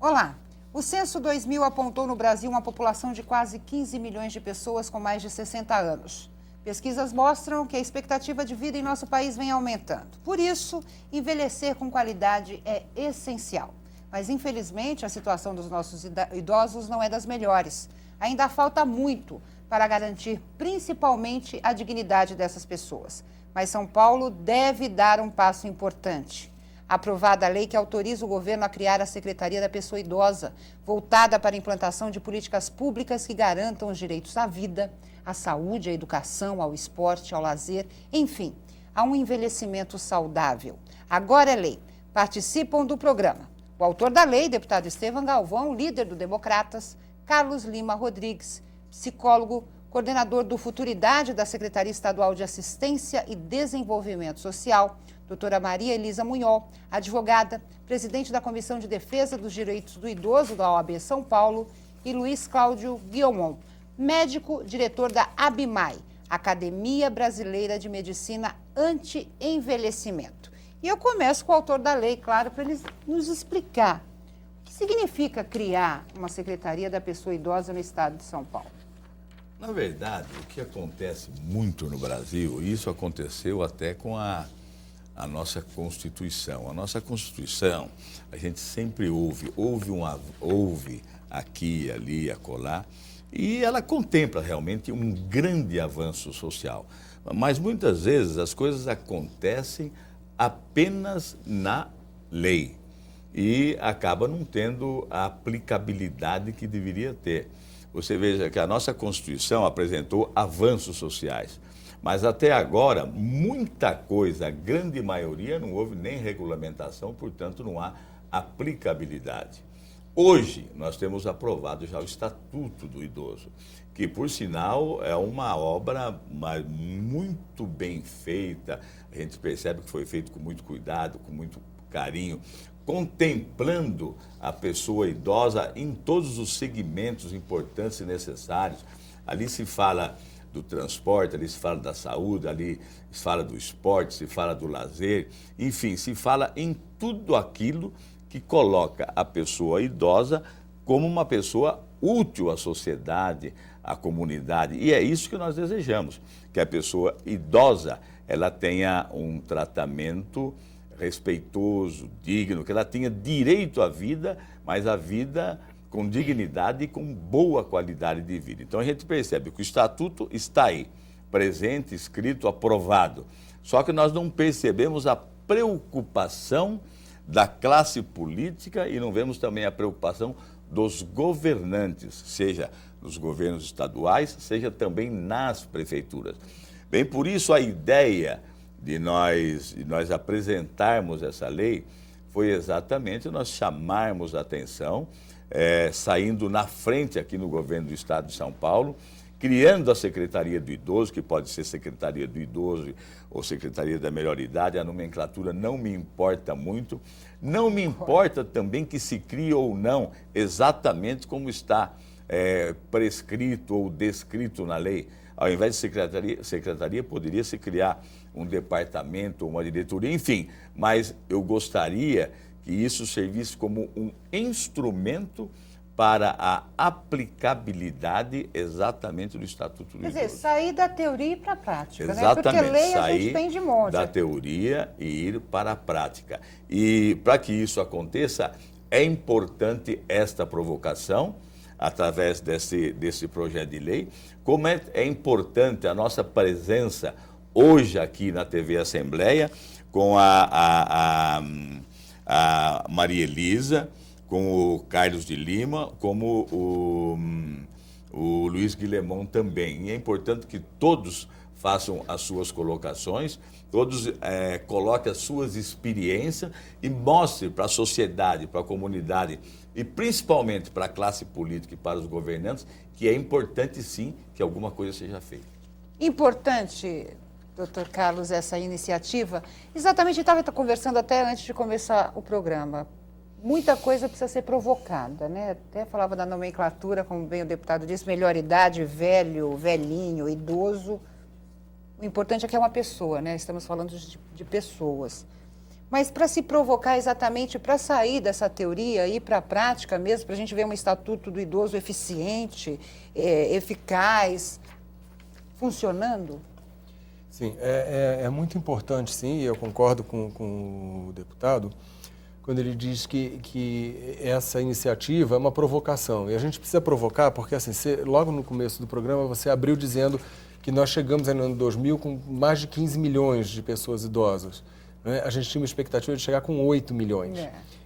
Olá! O Censo 2000 apontou no Brasil uma população de quase 15 milhões de pessoas com mais de 60 anos. Pesquisas mostram que a expectativa de vida em nosso país vem aumentando. Por isso, envelhecer com qualidade é essencial. Mas, infelizmente, a situação dos nossos idosos não é das melhores. Ainda falta muito para garantir, principalmente, a dignidade dessas pessoas. Mas São Paulo deve dar um passo importante. Aprovada a lei que autoriza o governo a criar a Secretaria da Pessoa Idosa, voltada para a implantação de políticas públicas que garantam os direitos à vida, à saúde, à educação, ao esporte, ao lazer, enfim, a um envelhecimento saudável. Agora é lei. Participam do programa o autor da lei, deputado Estevão Galvão, líder do Democratas, Carlos Lima Rodrigues, psicólogo, coordenador do Futuridade da Secretaria Estadual de Assistência e Desenvolvimento Social, doutora Maria Elisa Munhol, advogada, presidente da Comissão de Defesa dos Direitos do Idoso da OAB São Paulo, e Luiz Cláudio Guiomon, médico, diretor da ABMAI, Academia Brasileira de Medicina Anti-Envelhecimento. E eu começo com o autor da lei, claro, para ele nos explicar o que significa criar uma Secretaria da Pessoa Idosa no estado de São Paulo. Na verdade, o que acontece muito no Brasil, e isso aconteceu até com a nossa Constituição. A nossa Constituição, a gente sempre ouve aqui, ali, acolá, e ela contempla realmente um grande avanço social. Mas muitas vezes as coisas acontecem apenas na lei e acaba não tendo a aplicabilidade que deveria ter. Você veja que a nossa Constituição apresentou avanços sociais, mas até agora muita coisa, a grande maioria, não houve nem regulamentação, portanto não há aplicabilidade. Hoje nós temos aprovado já o Estatuto do Idoso, que por sinal é uma obra muito bem feita, a gente percebe que foi feito com muito cuidado, com muito carinho, contemplando a pessoa idosa em todos os segmentos importantes e necessários. Ali se fala do transporte, ali se fala da saúde, ali se fala do esporte, se fala do lazer, enfim, se fala em tudo aquilo que coloca a pessoa idosa como uma pessoa útil à sociedade, à comunidade. E é isso que nós desejamos, que a pessoa idosa ela tenha um tratamento respeitoso, digno, que ela tenha direito à vida, mas a vida com dignidade e com boa qualidade de vida. Então a gente percebe que o Estatuto está aí, presente, escrito, aprovado. Só que nós não percebemos a preocupação da classe política e não vemos também a preocupação dos governantes, seja nos governos estaduais, seja também nas prefeituras. Bem, por isso a ideia de nós apresentarmos essa lei foi exatamente nós chamarmos a atenção, saindo na frente aqui no governo do estado de São Paulo, criando a Secretaria do Idoso, que pode ser Secretaria do Idoso ou Secretaria da Melhor Idade, a nomenclatura não me importa muito, não me importa também que se crie ou não exatamente como está prescrito ou descrito na lei. Ao invés de secretaria, poderia se criar um departamento, uma diretoria, enfim, mas eu gostaria que isso servisse como um instrumento para a aplicabilidade exatamente do Estatuto do Idoso. Quer dizer, sair da teoria e ir para a prática, exatamente, né? Porque lei a sair gente tem de monte. da teoria e ir para a prática. E para que isso aconteça, é importante esta provocação, através desse projeto de lei, como é importante a nossa presença hoje aqui na TV Assembleia, com a Maria Elisa, com o Carlos de Lima, como o Luiz Guilemon também. E é importante que todos façam as suas colocações, todos coloquem as suas experiências e mostrem para a sociedade, para a comunidade e principalmente para a classe política e para os governantes que é importante sim que alguma coisa seja feita. Importante, doutor Carlos, essa iniciativa. Exatamente, estava conversando até antes de começar o programa. Muita coisa precisa ser provocada, né? Até falava da nomenclatura, como bem o deputado disse, melhor idade, velho, velhinho, idoso. O importante é que é uma pessoa, né? Estamos falando de pessoas. Mas para se provocar exatamente, para sair dessa teoria e ir para a prática mesmo, para a gente ver um estatuto do idoso eficiente, eficaz, funcionando? Sim, é muito importante, sim, e eu concordo com o deputado, quando ele diz que essa iniciativa é uma provocação. E a gente precisa provocar porque, assim, logo no começo do programa, você abriu dizendo que nós chegamos no ano 2000 com mais de 15 milhões de pessoas idosas. Né? A gente tinha uma expectativa de chegar com 8 milhões.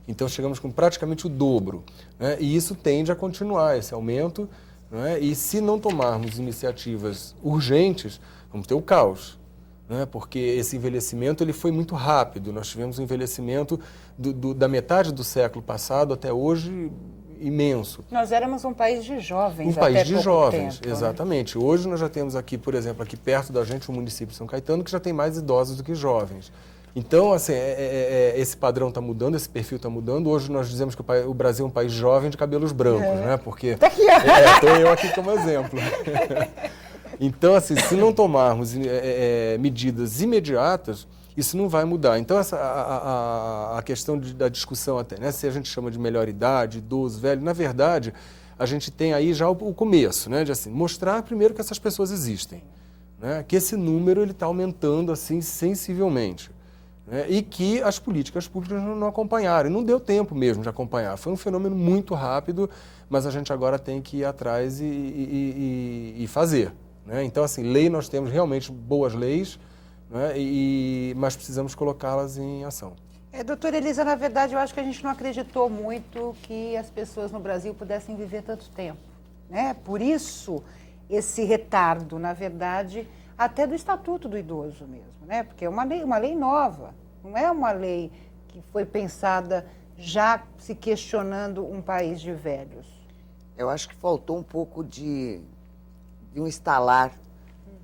Então, chegamos com praticamente o dobro. Né? E isso tende a continuar, esse aumento. Né? E se não tomarmos iniciativas urgentes, vamos ter o caos. Né? Porque esse envelhecimento ele foi muito rápido. Nós tivemos um envelhecimento da metade do século passado até hoje imenso. Nós éramos um país de jovens Um país até de pouco jovens, tempo, exatamente. Né? Hoje nós já temos aqui, por exemplo, aqui perto da gente, o município de São Caetano, que já tem mais idosos do que jovens. Então, assim, esse padrão está mudando, esse perfil está mudando. Hoje nós dizemos que o Brasil é um país jovem de cabelos brancos, né? Porque estou eu aqui como exemplo. Então, assim, se não tomarmos medidas imediatas, isso não vai mudar. Então, a questão da discussão até, né? Se a gente chama de melhor idade, idoso, velho, na verdade, a gente tem aí já o começo, né? De assim, mostrar primeiro que essas pessoas existem, né? Que esse número está aumentando assim sensivelmente. Né? E que as políticas públicas não acompanharam. E não deu tempo mesmo de acompanhar. Foi um fenômeno muito rápido, mas a gente agora tem que ir atrás e fazer. Né? Então, assim, lei, nós temos realmente boas leis, né? Mas precisamos colocá-las em ação. Doutora Elisa, na verdade, eu acho que a gente não acreditou muito que as pessoas no Brasil pudessem viver tanto tempo. Né? Por isso, esse retardo, na verdade, até do Estatuto do Idoso mesmo. Né? Porque é uma lei nova, não é uma lei que foi pensada já se questionando um país de velhos. Eu acho que faltou um pouco de um estalar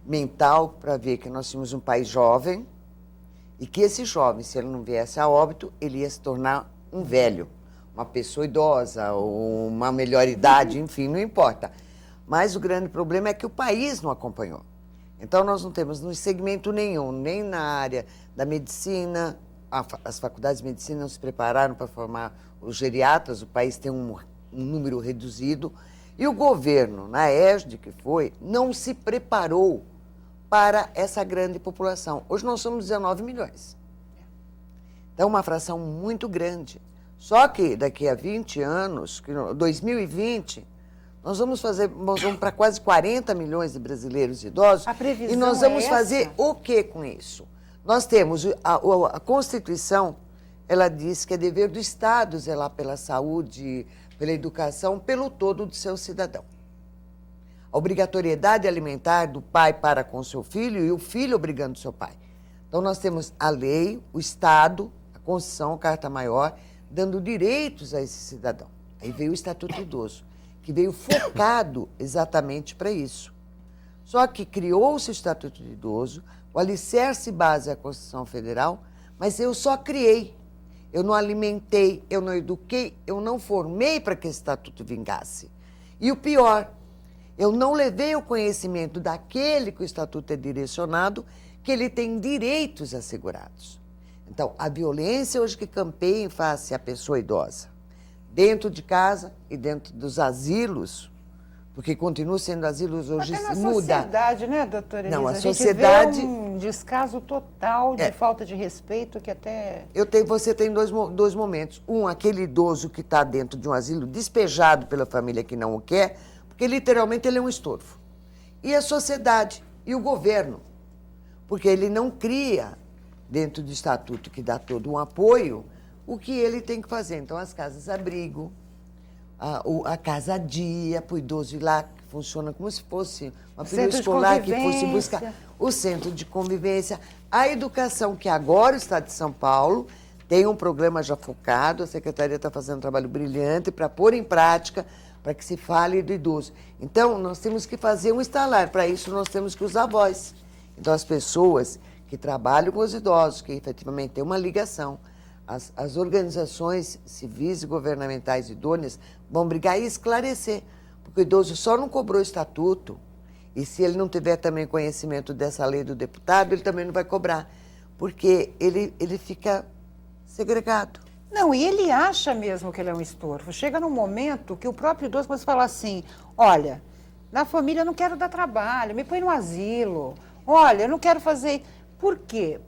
mental para ver que nós tínhamos um país jovem e que esse jovem, se ele não viesse a óbito, ele ia se tornar um velho, uma pessoa idosa ou uma melhor idade, enfim, não importa. Mas o grande problema é que o país não acompanhou. Então, nós não temos no segmento nenhum, nem na área da medicina, as faculdades de medicina não se prepararam para formar os geriatras, o país tem um número reduzido, e o governo, na égide que foi, não se preparou para essa grande população. Hoje nós somos 19 milhões. Então, uma fração muito grande. Só que daqui a 20 anos, 2020... Nós vamos para quase 40 milhões de brasileiros idosos. A previsão e nós vamos é fazer o que com isso? Nós temos a Constituição, ela diz que é dever do Estado zelar pela saúde, pela educação, pelo todo do seu cidadão. A obrigatoriedade alimentar do pai para com seu filho e o filho obrigando o seu pai. Então nós temos a lei, o Estado, a Constituição, a Carta Maior, dando direitos a esse cidadão. Aí veio o Estatuto do Idoso, que veio focado exatamente para isso. Só que criou-se o Estatuto do Idoso, o alicerce base é a Constituição Federal, mas eu só criei. Eu não alimentei, eu não eduquei, eu não formei para que esse Estatuto vingasse. E o pior, eu não levei o conhecimento daquele que o Estatuto é direcionado, que ele tem direitos assegurados. Então, a violência hoje que campeia em face à pessoa idosa, dentro de casa e dentro dos asilos, porque continua sendo asilos hoje, até na muda. Sociedade, né, doutora Elisa? Não, a sociedade... sociedade... vê um descaso total de falta de respeito que até... Você tem dois momentos. Um, aquele idoso que está dentro de um asilo, despejado pela família que não o quer, porque literalmente ele é um estorvo. E a sociedade, e o governo, porque ele não cria, dentro do estatuto que dá todo um apoio, o que ele tem que fazer. Então, as casas-abrigo, a casa-dia, para o idoso ir lá, que funciona como se fosse uma perua escolar que fosse buscar o centro de convivência. A educação, que agora o Estado de São Paulo tem um programa já focado, a Secretaria está fazendo um trabalho brilhante para pôr em prática, para que se fale do idoso. Então, nós temos que fazer um estalar. Para isso, nós temos que usar a voz. Então, as pessoas que trabalham com os idosos, que efetivamente têm uma ligação, as organizações civis e governamentais idôneas vão brigar e esclarecer, porque o idoso só não cobrou o estatuto, e se ele não tiver também conhecimento dessa lei do deputado, ele também não vai cobrar, porque ele fica segregado. Não, e ele acha mesmo que ele é um estorvo. Chega num momento que o próprio idoso começa a falar assim, olha, na família eu não quero dar trabalho, me põe no asilo. Olha, eu não quero fazer... Por quê?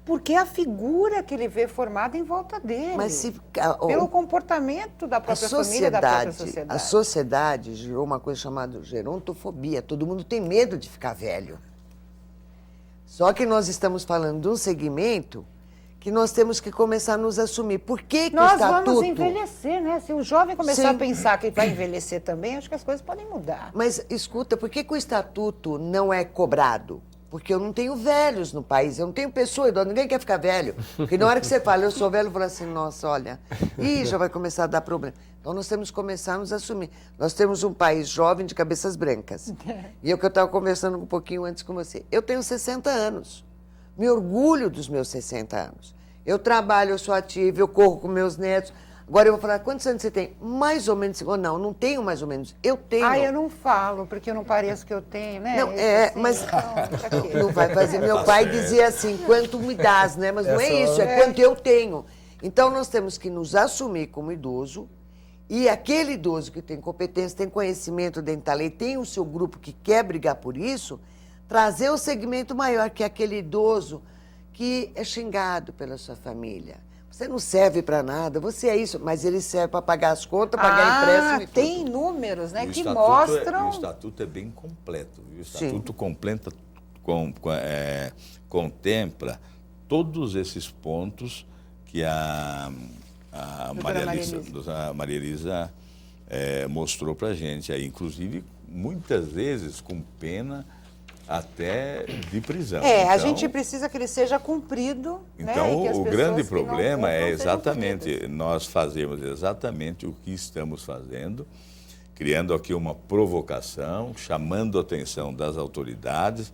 Porque a figura que ele vê formada em volta dele. Mas se, pelo comportamento da própria família e da própria sociedade. A sociedade gerou uma coisa chamada gerontofobia. Todo mundo tem medo de ficar velho. Só que nós estamos falando de um segmento que nós temos que começar a nos assumir. Por que nós o estatuto... vamos envelhecer, né? Se o jovem começar Sim. a pensar que vai envelhecer também, acho que as coisas podem mudar. Mas, escuta, por que o estatuto não é cobrado? Porque eu não tenho velhos no país, eu não tenho pessoa idosa, ninguém quer ficar velho. Porque na hora que você fala, eu sou velho, eu falo assim, nossa, olha, já vai começar a dar problema. Então nós temos que começar a nos assumir. Nós temos um país jovem de cabeças brancas. E é o que eu estava conversando um pouquinho antes com você. Eu tenho 60 anos. Me orgulho dos meus 60 anos. Eu trabalho, eu sou ativa, eu corro com meus netos. Agora eu vou falar, quantos anos você tem? Mais ou menos. Ou não tenho mais ou menos. Eu tenho. Ah, eu não falo, porque eu não pareço que eu tenho, né? Não, Assim, mas então, não vai fazer. Meu pai dizia assim, quanto me dás, né? Mas não é isso, é quanto eu tenho. Então nós temos que nos assumir como idoso, e aquele idoso que tem competência, tem conhecimento dentro da lei, tem o seu grupo que quer brigar por isso, trazer o segmento maior, que é aquele idoso que é xingado pela sua família. Você não serve para nada, você é isso, mas ele serve para pagar as contas, pagar empréstimo e tudo. Tem números, né, que estatuto mostram... O estatuto é bem completo, viu? O Sim. estatuto contempla todos esses pontos que a Maria Elisa mostrou para a gente. Aí, inclusive, muitas vezes com pena até de prisão. A gente precisa que ele seja cumprido. Então, né, e que o as grande pessoas que não problema é cumprem sejam exatamente punidas. nós fazermos exatamente o que estamos fazendo, criando aqui uma provocação, chamando a atenção das autoridades,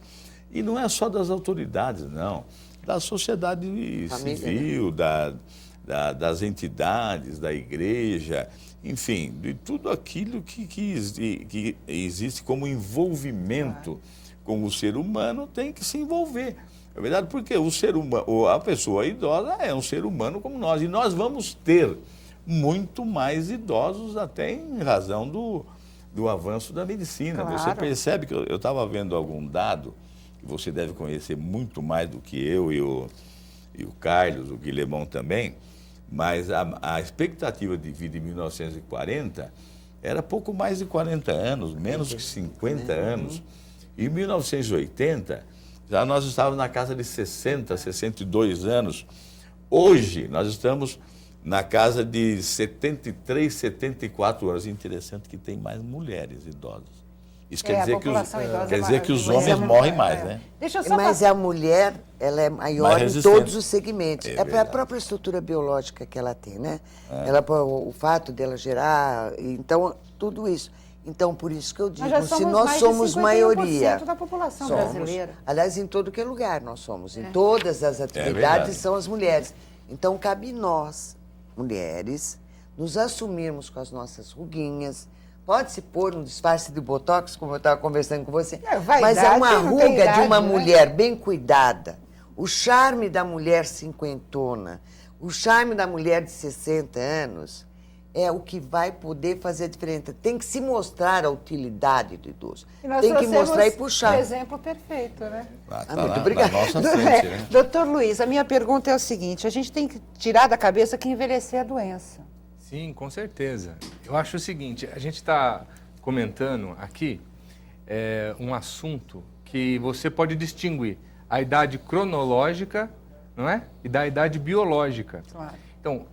e não é só das autoridades, não, da sociedade Família, civil, das entidades, da igreja, enfim, de tudo aquilo que existe como envolvimento com o ser humano tem que se envolver. É verdade, porque o ser humano, a pessoa idosa é um ser humano como nós, e nós vamos ter muito mais idosos até em razão do avanço da medicina. Claro. Você percebe que eu estava vendo algum dado, que você deve conhecer muito mais do que eu e o Carlos, o Guilhermão também, mas a expectativa de vida em 1940 era pouco mais de 40 anos, menos que 50 anos. Em 1980, já nós estávamos na casa de 60, 62 anos. Hoje, nós estamos na casa de 73, 74 anos. Interessante que tem mais mulheres idosas. Isso quer dizer que os homens morrem mais, né? Deixa eu só Mas a mulher, ela é maior Mais em resistente. todos os segmentos. É É a verdade. própria estrutura biológica que ela tem, né? O fato dela gerar, então, tudo isso. Então, por isso que eu digo, já se somos nós mais de somos 51% maioria... da população somos. brasileira. Aliás, em todo que é lugar nós somos. Em todas as verdade. atividades são as mulheres. Então, cabe nós, mulheres, nos assumirmos com as nossas ruguinhas. Pode se pôr um disfarce de botox, como eu estava conversando com você. Vaidade, mas é uma não tem ruga de uma idade, né? mulher bem cuidada. O charme da mulher cinquentona, o charme da mulher de 60 anos é o que vai poder fazer a diferença. Tem que se mostrar a utilidade do idoso. E nós Tem que trouxemos mostrar e puxar. o exemplo perfeito, né? Tá muito na obrigada. nossa frente, né? Doutor Luiz, a minha pergunta é o seguinte, a gente tem que tirar da cabeça que envelhecer é a doença. Sim, com certeza. Eu acho o seguinte, a gente está comentando aqui um assunto que você pode distinguir a idade cronológica, não é? E da idade biológica. Claro. Então,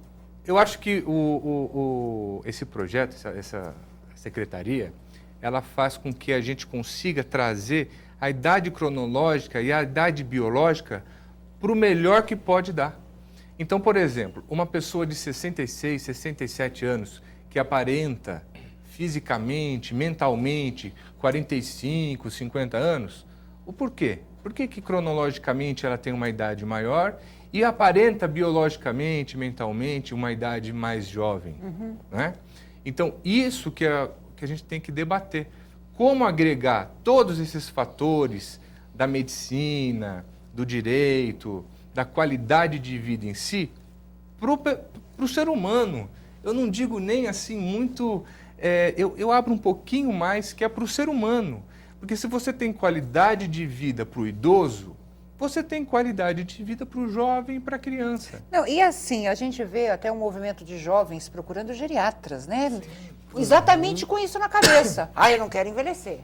eu acho que esse projeto, essa secretaria, ela faz com que a gente consiga trazer a idade cronológica e a idade biológica para o melhor que pode dar. Então, por exemplo, uma pessoa de 66, 67 anos que aparenta fisicamente, mentalmente, 45, 50 anos, o porquê? Por que cronologicamente ela tem uma idade maior e aparenta biologicamente, mentalmente, uma idade mais jovem? Né? Então, isso que a gente tem que debater. Como agregar todos esses fatores da medicina, do direito, da qualidade de vida em si, o ser humano. Eu não digo nem assim muito... eu abro um pouquinho mais, que é para o ser humano. Porque se você tem qualidade de vida para o idoso, você tem qualidade de vida para o jovem e para a criança. Não, e assim, a gente vê até um movimento de jovens procurando geriatras, né? Exatamente com isso na cabeça. Eu não quero envelhecer.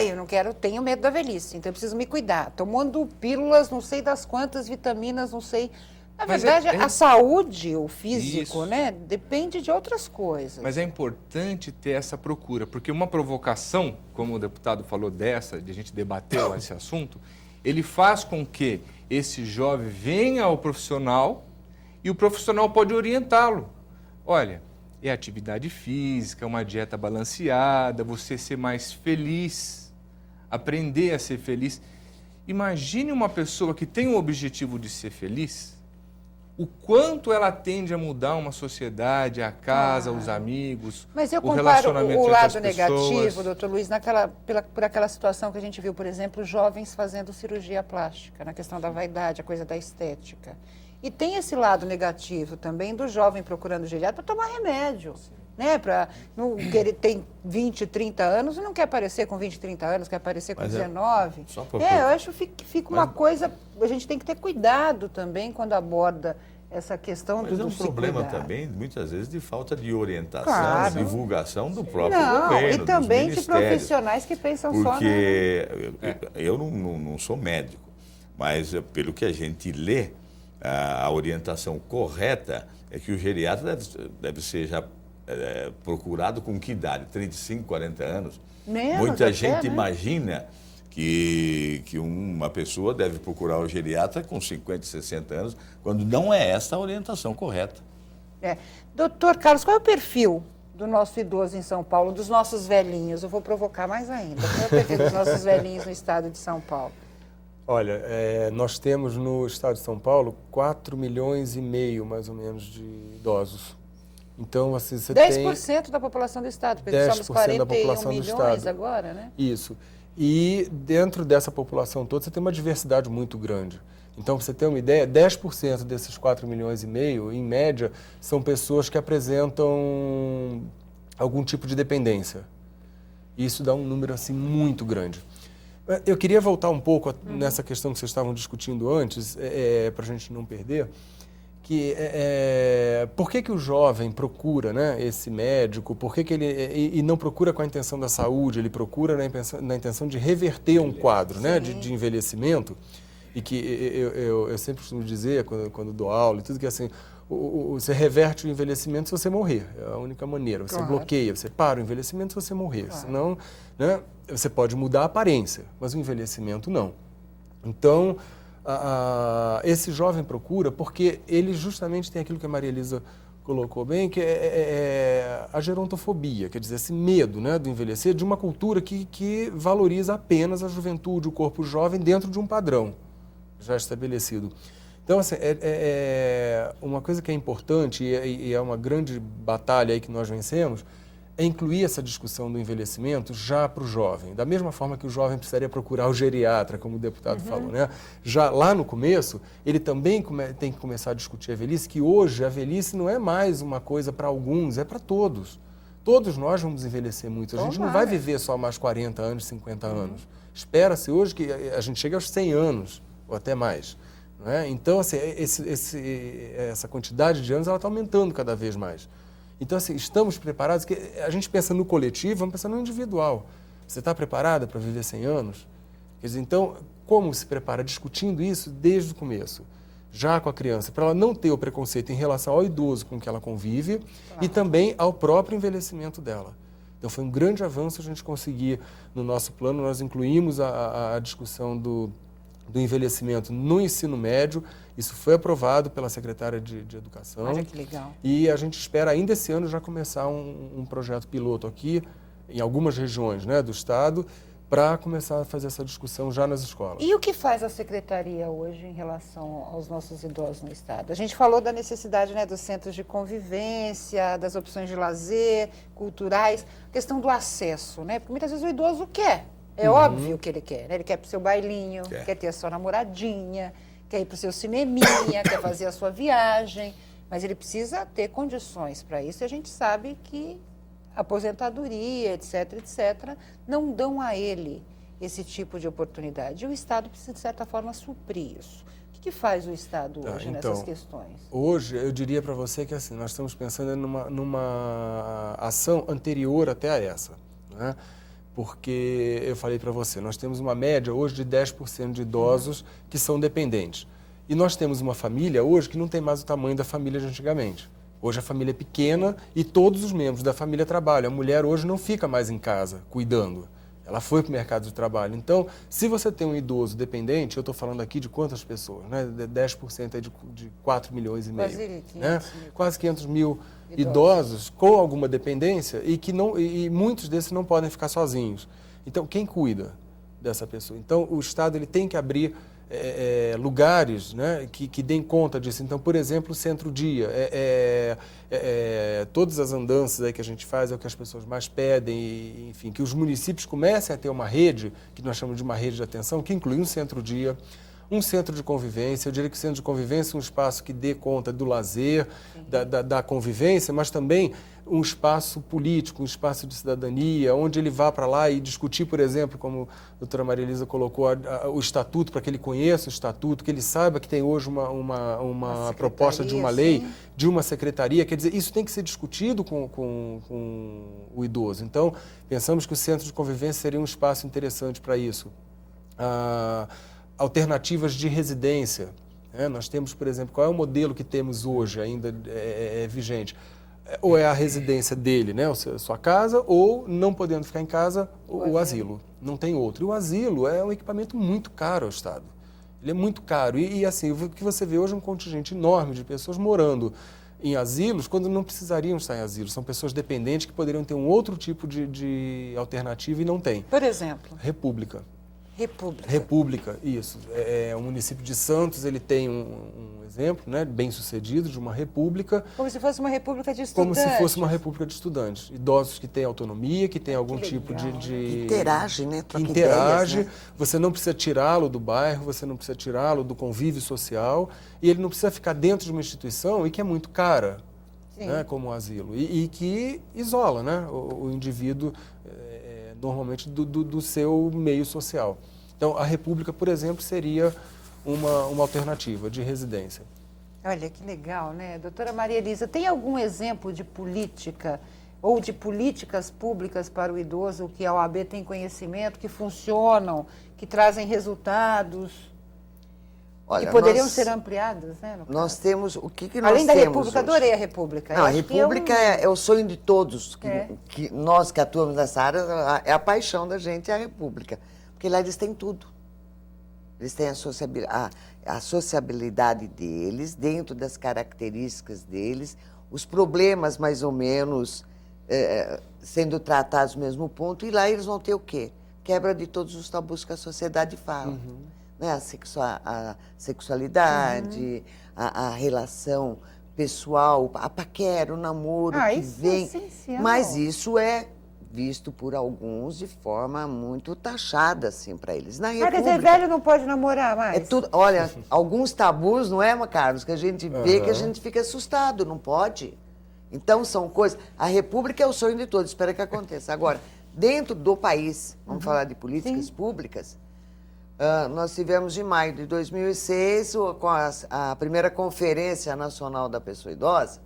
Eu não quero, tenho medo da velhice, então eu preciso me cuidar. Tomando pílulas, não sei das quantas vitaminas, não sei. Na verdade, a saúde, o físico, isso, né, depende de outras coisas. Mas é importante ter essa procura, porque uma provocação, como o deputado falou de a gente debateu esse assunto, ele faz com que esse jovem venha ao profissional e o profissional pode orientá-lo. Olha, é atividade física, uma dieta balanceada, você ser mais feliz, aprender a ser feliz. Imagine uma pessoa que tem o objetivo de ser feliz, o quanto ela tende a mudar uma sociedade, a casa, os amigos, mas eu o comparo relacionamento o entre as lado pessoas. negativo, doutor Luiz, por aquela situação que a gente viu, por exemplo, jovens fazendo cirurgia plástica, na questão da vaidade, a coisa da estética. E tem esse lado negativo também do jovem procurando geriatra para tomar remédio. Né? Ele tem 20, 30 anos e não quer aparecer com 20, 30 anos, quer aparecer com 19. Eu acho que fica uma coisa... A gente tem que ter cuidado também quando aborda essa questão do Mas é um problema cuidar. também, muitas vezes, de falta de orientação, Claro. divulgação do próprio Não, governo, e também dos de ministérios. profissionais que pensam só Porque eu não sou médico, mas pelo que a gente lê, a orientação correta é que o geriatra deve ser já procurado com que idade? 35, 40 anos? Menos Muita até, gente né? imagina que uma pessoa deve procurar o geriatra com 50, 60 anos, quando não é essa a orientação correta. Doutor Carlos, qual é o perfil do nosso idoso em São Paulo, dos nossos velhinhos? Eu vou provocar mais ainda. Qual é o perfil dos nossos velhinhos no estado de São Paulo? Olha, nós temos no estado de São Paulo 4,5 milhões, mais ou menos, de idosos. Então, assim, você 10% da população do estado, porque 10% somos da 41 população do milhões estado. agora, né? Isso. E dentro dessa população toda, você tem uma diversidade muito grande. Então, para você ter uma ideia, 10% desses 4,5 milhões, em média, são pessoas que apresentam algum tipo de dependência. E isso dá um número assim muito grande. Eu queria voltar um pouco nessa questão que vocês estavam discutindo antes, para a gente não perder, que por que o jovem procura, né, esse médico, por que ele e não procura com a intenção da saúde, ele procura na intenção de reverter um quadro, né, de envelhecimento, e que eu sempre costumo dizer, quando dou aula e tudo, que assim, você reverte o envelhecimento se você morrer, é a única maneira. Você bloqueia, você para o envelhecimento se você morrer. Senão, né, você pode mudar a aparência, mas o envelhecimento não. Então, esse jovem procura porque ele justamente tem aquilo que a Maria Elisa colocou bem, que é a gerontofobia, quer dizer, esse medo, né, do envelhecer, de uma cultura que valoriza apenas a juventude, o corpo jovem, dentro de um padrão já estabelecido. Então, assim, uma coisa que é importante e é uma grande batalha aí que nós vencemos, é incluir essa discussão do envelhecimento já para o jovem. Da mesma forma que o jovem precisaria procurar o geriatra, como o deputado falou, né? Já lá no começo, ele também tem que começar a discutir a velhice, que hoje a velhice não é mais uma coisa para alguns, é para todos. Todos nós vamos envelhecer muito. A gente não vai viver só mais 40 anos, 50 anos. Espera-se hoje que a gente chegue aos 100 anos, ou até mais. Não é? Então, assim, essa quantidade de anos ela está aumentando cada vez mais. Então, assim, estamos preparados, que a gente pensa no coletivo, vamos pensar no individual. Você está preparada para viver 100 anos? Quer dizer, então, como se prepara? Discutindo isso desde o começo, já com a criança, para ela não ter o preconceito em relação ao idoso com que ela convive e também ao próprio envelhecimento dela. Então, foi um grande avanço a gente conseguir, no nosso plano, nós incluímos a discussão do envelhecimento no ensino médio. Isso foi aprovado pela secretária de Educação. Olha que legal. E a gente espera ainda esse ano já começar um projeto piloto aqui, em algumas regiões, né, do estado, para começar a fazer essa discussão já nas escolas. E o que faz a secretaria hoje em relação aos nossos idosos no estado? A gente falou da necessidade, né, dos centros de convivência, das opções de lazer, culturais, questão do acesso, né? Porque muitas vezes o idoso quer. É óbvio que ele quer, né? Ele quer ir para o seu bailinho, quer ter a sua namoradinha, quer ir para o seu cineminha, quer fazer a sua viagem. Mas ele precisa ter condições para isso. E a gente sabe que aposentadoria, etc., etc., não dão a ele esse tipo de oportunidade. E o Estado precisa, de certa forma, suprir isso. O que faz o Estado hoje nessas questões? Hoje, eu diria para você que assim, nós estamos pensando numa ação anterior até a essa, né? Porque eu falei para você, nós temos uma média hoje de 10% de idosos que são dependentes. E nós temos uma família hoje que não tem mais o tamanho da família de antigamente. Hoje a família é pequena e todos os membros da família trabalham. A mulher hoje não fica mais em casa cuidando. Ela foi para o mercado de trabalho. Então, se você tem um idoso dependente, eu estou falando aqui de quantas pessoas? Né? 10% é de 4 milhões e meio. Quase 500 né? mil. Quase 500 mil idosos com alguma dependência e muitos desses não podem ficar sozinhos. Então, quem cuida dessa pessoa? Então, o Estado ele tem que abrir lugares, né, que deem conta disso. Então, por exemplo, o centro-dia. Todas as andanças aí que a gente faz é o que as pessoas mais pedem, e, enfim, que os municípios comecem a ter uma rede, que nós chamamos de uma rede de atenção, que inclui um centro-dia, um centro de convivência. Eu diria que o centro de convivência é um espaço que dê conta do lazer, da convivência, mas também um espaço político, um espaço de cidadania, onde ele vá para lá e discutir, por exemplo, como a doutora Maria Elisa colocou, o estatuto, para que ele conheça o estatuto, que ele saiba que tem hoje uma proposta de uma lei, de uma secretaria. Quer dizer, isso tem que ser discutido com o idoso. Então, pensamos que o centro de convivência seria um espaço interessante para isso. Alternativas de residência. Nós temos, por exemplo, qual é o modelo que temos hoje, ainda vigente? Ou é a residência dele, né, sua casa, ou, não podendo ficar em casa, o asilo. Não tem outro. E o asilo é um equipamento muito caro ao Estado. Ele é muito caro. E assim, o que você vê hoje é um contingente enorme de pessoas morando em asilos quando não precisariam estar em asilos. São pessoas dependentes que poderiam ter um outro tipo de alternativa e não tem. Por exemplo? República. República, isso. O município de Santos, ele tem um exemplo, né, bem sucedido, de uma república. Como se fosse uma república de estudantes. Como se fosse uma república de estudantes. Idosos que têm autonomia, que têm algum tipo de... Que interage, né? Que interage. Ideias, né? Você não precisa tirá-lo do bairro, você não precisa tirá-lo do convívio social, e ele não precisa ficar dentro de uma instituição e que é muito cara, né, como o asilo, e que isola, né, o indivíduo normalmente do seu meio social. Então, a república, por exemplo, seria uma alternativa de residência. Olha, que legal, né? Doutora Maria Elisa, tem algum exemplo de política ou de políticas públicas para o idoso que a OAB tem conhecimento, que funcionam, que trazem resultados, Olha, que poderiam ser ampliadas, né? Nós temos, o que nós Além da temos República, hoje? adorei a República. Não, a República é o sonho de todos, que nós que atuamos nessa área, é a paixão da gente, é a República. Porque lá eles têm tudo. Eles têm a sociabilidade deles, dentro das características deles, os problemas mais ou menos sendo tratados no mesmo ponto, e lá eles vão ter o quê? Quebra de todos os tabus que a sociedade fala. Né? A sexualidade, a relação pessoal, a paquera, o namoro que isso vem. É essencial. Mas isso é visto por alguns de forma muito taxada, assim, para eles. Na República, quer dizer, velho não pode namorar mais? é tudo, olha, alguns tabus, não é, Carlos, que a gente vê que a gente fica assustado, não pode. Então, são coisas... A República é o sonho de todos, espera que aconteça. Agora, dentro do país, vamos falar de políticas públicas, nós tivemos em maio de 2006 com a primeira Conferência Nacional da Pessoa Idosa,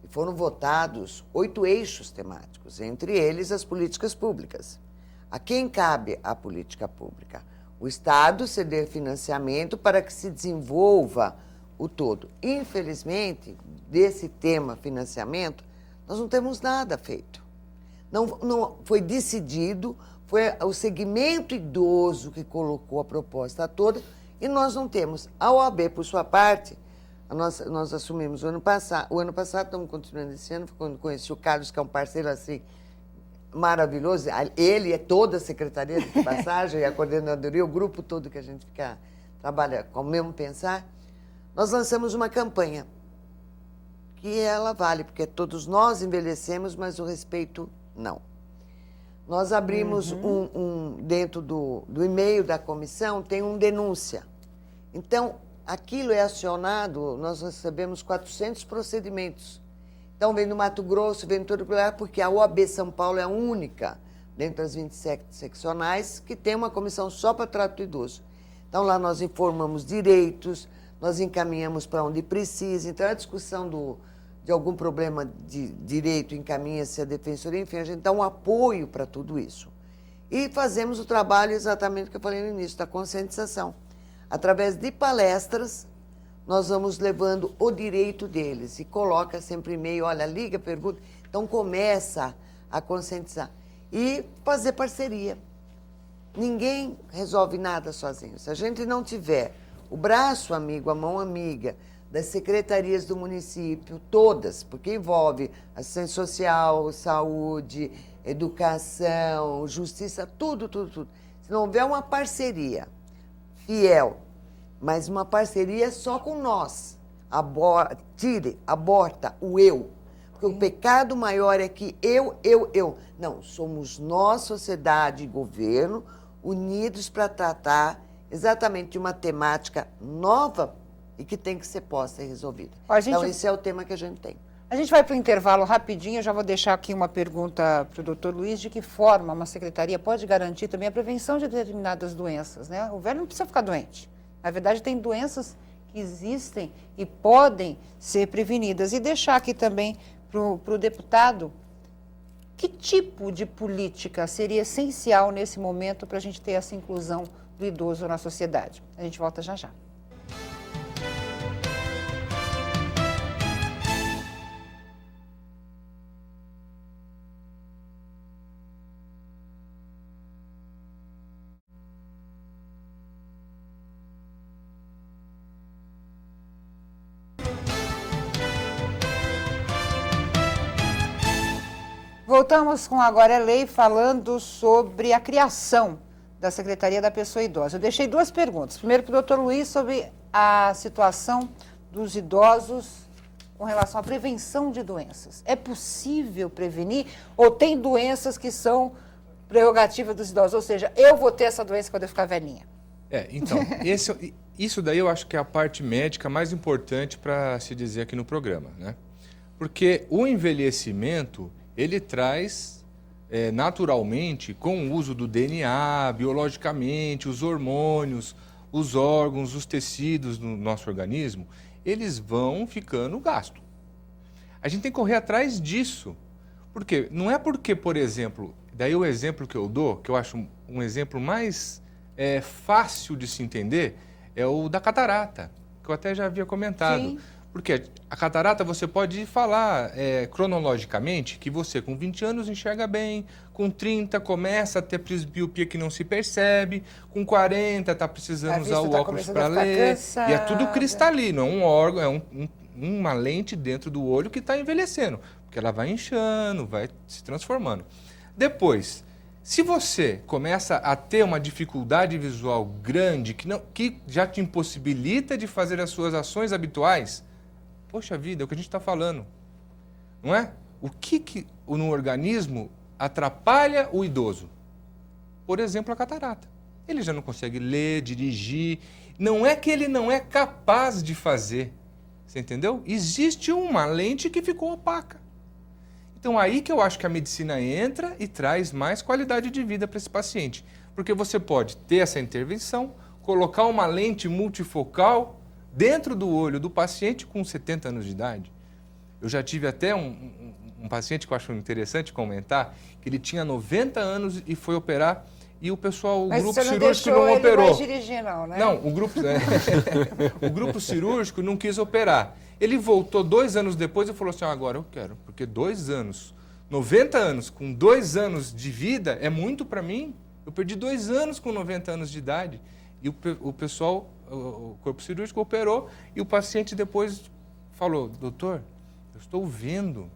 e foram votados 8 eixos temáticos, entre eles as políticas públicas. A quem cabe a política pública? O Estado ceder financiamento para que se desenvolva o todo. Infelizmente, desse tema financiamento, nós não temos nada feito. Não foi decidido, foi o segmento idoso que colocou a proposta toda, e nós não temos. A OAB, por sua parte, nós assumimos o ano passado, estamos continuando esse ano, quando conheci o Carlos, que é um parceiro assim maravilhoso, ele é toda a secretaria de passagem, a coordenadoria, o grupo todo que a gente trabalha com o mesmo pensar, nós lançamos uma campanha, que ela vale, porque todos nós envelhecemos, mas o respeito não. Nós abrimos dentro do e-mail da comissão, tem denúncia. Então, aquilo é acionado, nós recebemos 400 procedimentos. Então, vem do Mato Grosso, vem de todo lugar, porque a OAB São Paulo é a única, dentro das 27 seccionais, que tem uma comissão só para trato do idoso. Então, lá nós informamos direitos, nós encaminhamos para onde precisa. Então, a discussão de algum problema de direito encaminha-se à defensoria, enfim, a gente dá um apoio para tudo isso. E fazemos o trabalho exatamente que eu falei no início, da conscientização. Através de palestras, nós vamos levando o direito deles e coloca sempre e-mail, olha, liga, pergunta. Então, começa a conscientizar. E fazer parceria. Ninguém resolve nada sozinho. Se a gente não tiver o braço amigo, a mão amiga, das secretarias do município, todas, porque envolve assistência social, saúde, educação, justiça, tudo. Se não houver uma parceria fiel, mas uma parceria só com nós, aborta o eu. Porque o pecado maior é que eu. Não, somos nós, sociedade e governo, unidos para tratar exatamente de uma temática nova e que tem que ser posta e resolvida. Então, esse é o tema que a gente tem. A gente vai para o intervalo rapidinho, eu já vou deixar aqui uma pergunta para o doutor Luiz, de que forma uma secretaria pode garantir também a prevenção de determinadas doenças, né? O velho não precisa ficar doente. Na verdade, tem doenças que existem e podem ser prevenidas. E deixar aqui também para o deputado, que tipo de política seria essencial nesse momento para a gente ter essa inclusão do idoso na sociedade? A gente volta já já. Voltamos com Agora é Lei, falando sobre a criação da Secretaria da Pessoa Idosa. Eu deixei duas perguntas. Primeiro para o doutor Luiz sobre a situação dos idosos com relação à prevenção de doenças. É possível prevenir ou tem doenças que são prerrogativa dos idosos? Ou seja, eu vou ter essa doença quando eu ficar velhinha. Então, isso daí eu acho que é a parte médica mais importante para se dizer aqui no programa, né? Porque o envelhecimento, ele traz naturalmente, com o uso do DNA, biologicamente, os hormônios, os órgãos, os tecidos do nosso organismo, eles vão ficando gasto. A gente tem que correr atrás disso. Por quê? Não é porque, por exemplo, daí o exemplo que eu dou, que eu acho um exemplo mais fácil de se entender, é o da catarata, que eu até já havia comentado. Sim. Porque a catarata você pode falar cronologicamente que você com 20 anos enxerga bem, com 30 começa a ter presbiopia que não se percebe, com 40 está precisando usar o óculos para ler. E é tudo cristalino, é um órgão, uma lente dentro do olho que está envelhecendo, porque ela vai inchando, vai se transformando. Depois, se você começa a ter uma dificuldade visual grande que já te impossibilita de fazer as suas ações habituais, poxa vida, é o que a gente está falando, não é? O que no organismo atrapalha o idoso? Por exemplo, a catarata. Ele já não consegue ler, dirigir. Não é que ele não é capaz de fazer, você entendeu? Existe uma lente que ficou opaca. Então, aí que eu acho que a medicina entra e traz mais qualidade de vida para esse paciente. Porque você pode ter essa intervenção, colocar uma lente multifocal dentro do olho do paciente com 70 anos de idade. Eu já tive até um paciente que eu acho interessante comentar, que ele tinha 90 anos e foi operar e o pessoal, Mas grupo você não cirúrgico deixou não ele operou. mais dirigir, não, né? Não, o grupo cirúrgico não quis operar. Ele voltou 2 anos depois e falou assim, agora eu quero, porque 2 anos, 90 anos, com 2 anos de vida é muito para mim. Eu perdi 2 anos com 90 anos de idade. E o pessoal, o corpo cirúrgico operou e o paciente depois falou, doutor, eu estou vendo.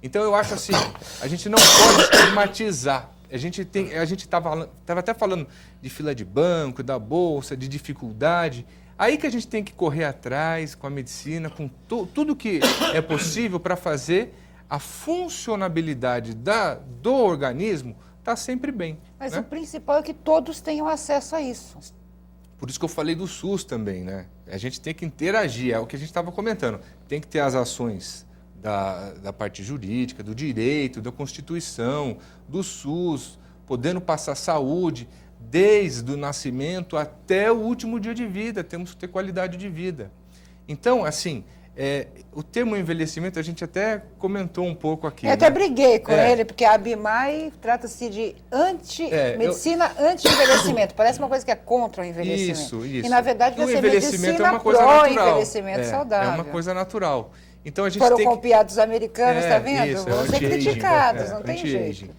Então eu acho assim, a gente não pode estigmatizar. A gente estava até falando de fila de banco, da bolsa, de dificuldade. Aí que a gente tem que correr atrás com a medicina, com tudo que é possível para fazer a funcionabilidade do organismo estar sempre bem. Mas né? o principal é que todos tenham acesso a isso. Por isso que eu falei do SUS também, né? A gente tem que interagir, é o que a gente estava comentando. Tem que ter as ações da parte jurídica, do direito, da Constituição, do SUS, podendo passar saúde desde o nascimento até o último dia de vida. Temos que ter qualidade de vida. Então, assim, o termo envelhecimento a gente até comentou um pouco aqui. Eu até briguei com ele, porque a ABMAI trata-se de medicina anti-envelhecimento. Parece uma coisa que é contra o envelhecimento. Isso. E, na verdade, o vai ser envelhecimento medicina é uma coisa natural. pró-envelhecimento saudável. É uma coisa natural. Então, a gente Foram tem que... copiados os americanos, tá vendo? Isso, Vão ser criticados, não tem jeito.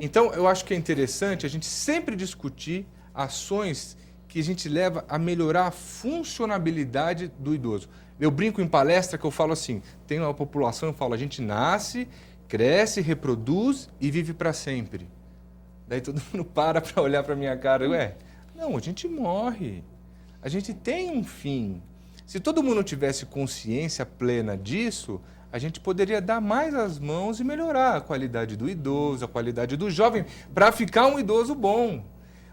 Então, eu acho que é interessante a gente sempre discutir ações que a gente leva a melhorar a funcionabilidade do idoso. Eu brinco em palestra que eu falo assim, tem uma população, eu falo, a gente nasce, cresce, reproduz e vive para sempre. Daí todo mundo para olhar para minha cara, não, a gente morre, a gente tem um fim. Se todo mundo tivesse consciência plena disso, a gente poderia dar mais as mãos e melhorar a qualidade do idoso, a qualidade do jovem, para ficar um idoso bom.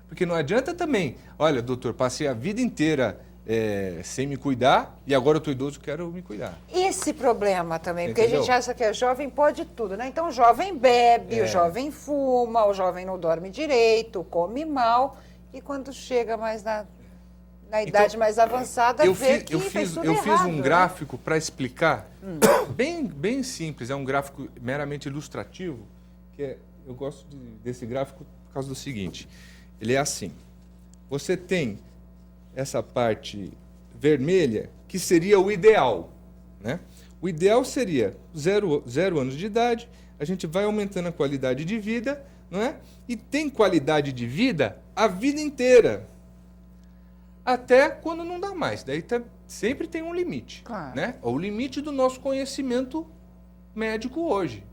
Porque não adianta também, olha, doutor, passei a vida inteira sem me cuidar e agora eu estou idoso, quero me cuidar. Esse problema também, porque Entendeu? a gente acha que é jovem pode tudo, né? Então o jovem bebe, o jovem fuma, o jovem não dorme direito, come mal, e quando chega mais na idade mais avançada, eu vê fiz, que eu fez fiz, tudo eu errado, fiz um né? gráfico para explicar, bem simples, é um gráfico meramente ilustrativo, eu gosto desse gráfico por causa do seguinte, ele é assim, você tem essa parte vermelha, que seria o ideal, né? O ideal seria 0 anos de idade, a gente vai aumentando a qualidade de vida, não é? E tem qualidade de vida a vida inteira. Até quando não dá mais. Daí sempre tem um limite. Claro. Né? O limite do nosso conhecimento médico hoje.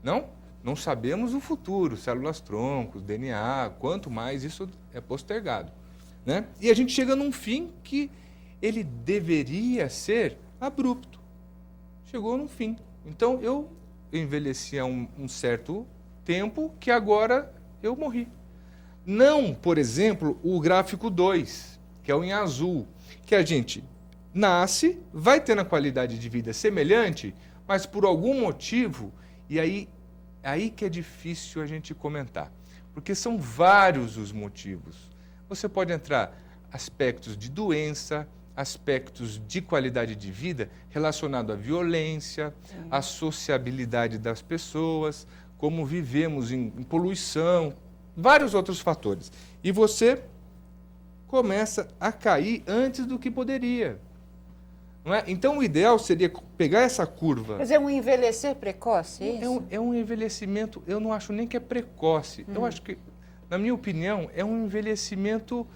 Não sabemos o futuro, células-troncos, DNA, quanto mais isso é postergado. Né? E a gente chega num fim que ele deveria ser abrupto. Chegou num fim. Então, eu envelheci há um certo tempo que agora eu morri. Não, por exemplo, o gráfico 2, que é o em azul, que a gente nasce, vai tendo a qualidade de vida semelhante, mas por algum motivo, e aí que é difícil a gente comentar, porque são vários os motivos. Você pode entrar aspectos de doença, aspectos de qualidade de vida relacionado à violência, à sociabilidade das pessoas, como vivemos em poluição, vários outros fatores. E você começa a cair antes do que poderia. Não é? Então, o ideal seria pegar essa curva. Quer dizer, um envelhecer precoce, é isso? É um envelhecimento, eu não acho nem que é precoce. Eu acho que, na minha opinião, é um envelhecimento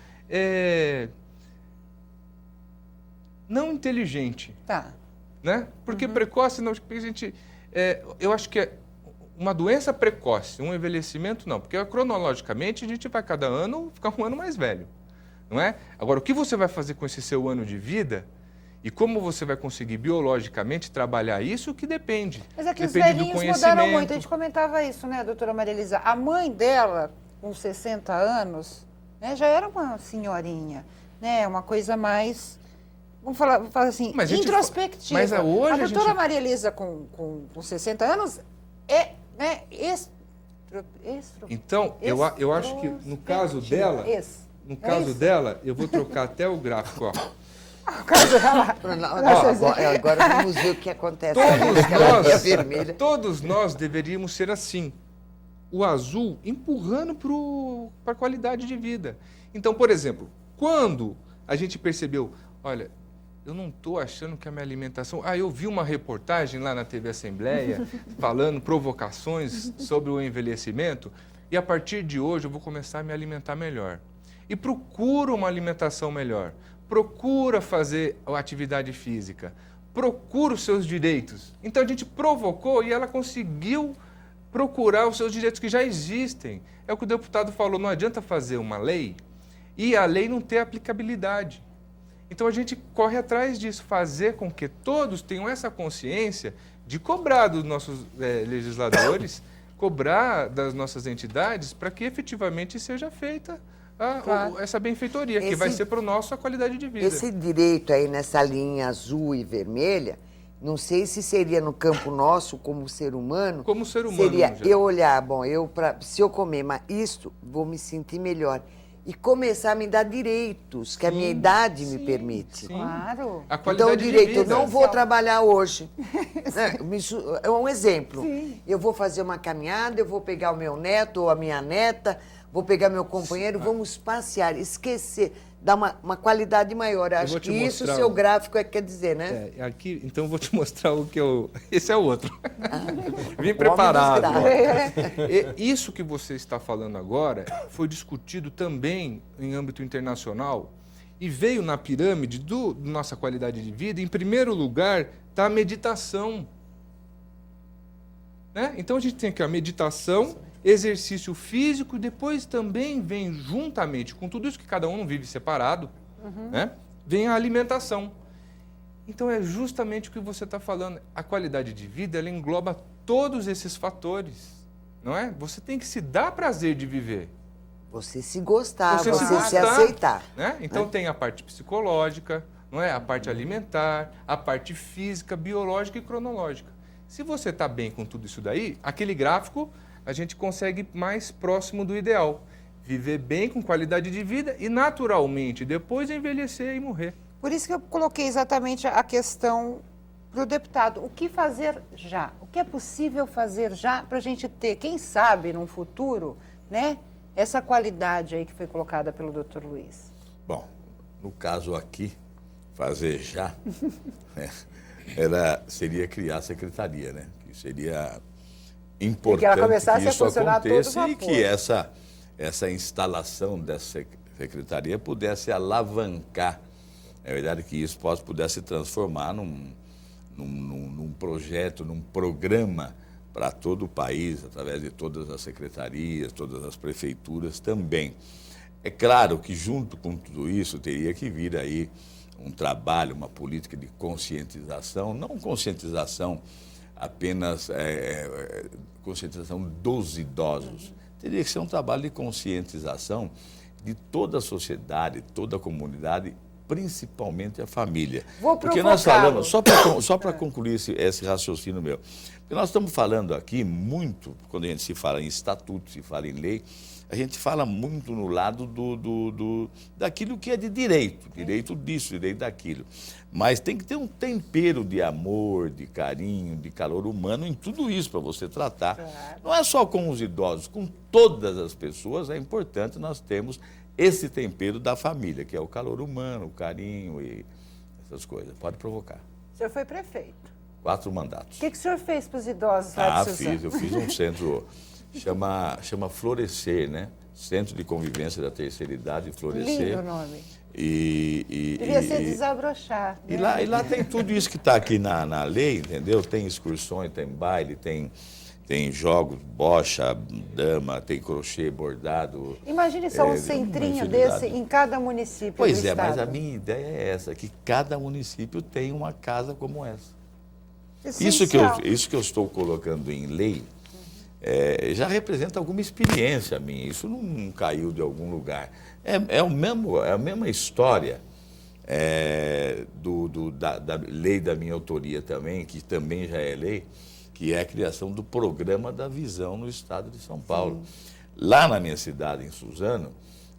não inteligente. Tá. Né? Porque precoce, não, a gente, eu acho que é uma doença precoce, um envelhecimento não, porque cronologicamente a gente vai cada ano ficar um ano mais velho, não é? Agora, o que você vai fazer com esse seu ano de vida e como você vai conseguir biologicamente trabalhar isso, que depende. Mas é que os Depende do velhinhos conhecimento. mudaram muito, a gente comentava isso, né, doutora Maria Elisa? A mãe dela, com 60 anos, né, já era uma senhorinha, né, uma coisa mais... Vamos falar assim, Mas introspectiva. mas hoje a doutora gente... Maria Elisa, com 60 anos, é né, Então, eu acho que no caso dela, dela, eu vou trocar até o gráfico, ó. Agora vamos ver o que acontece. Todos nós deveríamos ser assim. O azul empurrando para a qualidade de vida. Então, por exemplo, quando a gente percebeu, olha, eu não estou achando que a minha alimentação... eu vi uma reportagem lá na TV Assembleia falando provocações sobre o envelhecimento e a partir de hoje eu vou começar a me alimentar melhor. E procura uma alimentação melhor. Procura fazer a atividade física. Procura os seus direitos. Então a gente provocou e ela conseguiu procurar os seus direitos que já existem. É o que o deputado falou, não adianta fazer uma lei e a lei não ter aplicabilidade. Então a gente corre atrás disso, fazer com que todos tenham essa consciência de cobrar dos nossos legisladores, cobrar das nossas entidades para que efetivamente seja feita essa benfeitoria, que Esse- vai ser para o nosso a qualidade de vida. Esse direito aí nessa linha azul e vermelha, não sei se seria no campo nosso como ser humano. Como ser humano, Seria no geral. eu olhar, bom, se eu comer isto, vou me sentir melhor. E começar a me dar direitos que a minha idade me permite. Sim. Claro. A Então, qualidade o direito, de eu vida. não vou trabalhar hoje. É um exemplo. Sim. Eu vou fazer uma caminhada, eu vou pegar o meu neto ou a minha neta, vou pegar meu companheiro, vamos passear, esquecer, dar uma qualidade maior. vou Acho te que isso o mostrar seu um- gráfico quer dizer, né? Aqui, então eu vou te mostrar o que eu... Esse é o outro. Vim Homem preparado. dos gráficos. Isso que você está falando agora foi discutido também em âmbito internacional e veio na pirâmide da nossa qualidade de vida. Em primeiro lugar, está a meditação. Né? Então a gente tem aqui a meditação, exercício físico e depois também vem juntamente com tudo isso que cada um não vive separado, né? Vem a alimentação. Então é justamente o que você está falando. A qualidade de vida, ela engloba todos esses fatores, não é? Você tem que se dar prazer de viver. Você se gostar, Você você se se gostar, aceitar. Né? Então tem a parte psicológica, não é? A parte alimentar, a parte física, biológica e cronológica. Se você está bem com tudo isso daí, aquele gráfico a gente consegue mais próximo do ideal. Viver bem com qualidade de vida e naturalmente depois envelhecer e morrer. Por isso que eu coloquei exatamente a questão para o deputado. O que fazer já? O que é possível fazer já para a gente ter, quem sabe, num futuro, né, essa qualidade aí que foi colocada pelo Dr. Luiz? Bom, no caso aqui, fazer já, né, seria criar a secretaria, né? Que seria importante ela começasse que a isso funcionar a todo aconteça e vapor. que essa instalação dessa secretaria pudesse alavancar. É verdade que isso pudesse se transformar num projeto, num programa para todo o país, através de todas as secretarias, todas as prefeituras também. É claro que junto com tudo isso teria que vir aí um trabalho, uma política de conscientização, não conscientização apenas conscientização dos idosos. Teria que ser um trabalho de conscientização de toda a sociedade, toda a comunidade, principalmente a família. Vou Porque nós provocá-lo. falamos, só para concluir esse raciocínio meu, porque nós estamos falando aqui muito, quando a gente se fala em estatuto, se fala em lei, a gente fala muito no lado daquilo que é de direito disso, direito daquilo. Mas tem que ter um tempero de amor, de carinho, de calor humano em tudo isso para você tratar. Claro. Não é só com os idosos, com todas as pessoas é importante nós termos esse tempero da família, que é o calor humano, o carinho e essas coisas. Pode provocar. O senhor foi prefeito. 4 mandatos. O que o senhor fez para os idosos lá de Suzano? Eu fiz um centro, chama Florescer, né? Centro de Convivência da Terceira Idade, Florescer. Lindo o nome. Devia ser desabrochar. E Né? lá tem tudo isso que está aqui na lei, entendeu? Tem excursões, tem baile, tem jogos, bocha, dama, tem crochê, bordado. Imagine só um uma centrinho infinidade. desse em cada município Pois do é, estado. mas a minha ideia é essa, que cada município tem uma casa como essa. Essencial. Isso que eu estou colocando em lei já representa alguma experiência minha. Isso não caiu de algum lugar. É a mesma história da lei da minha autoria também, que também já é lei, que é a criação do Programa da Visão no estado de São Paulo. Lá na minha cidade, em Suzano,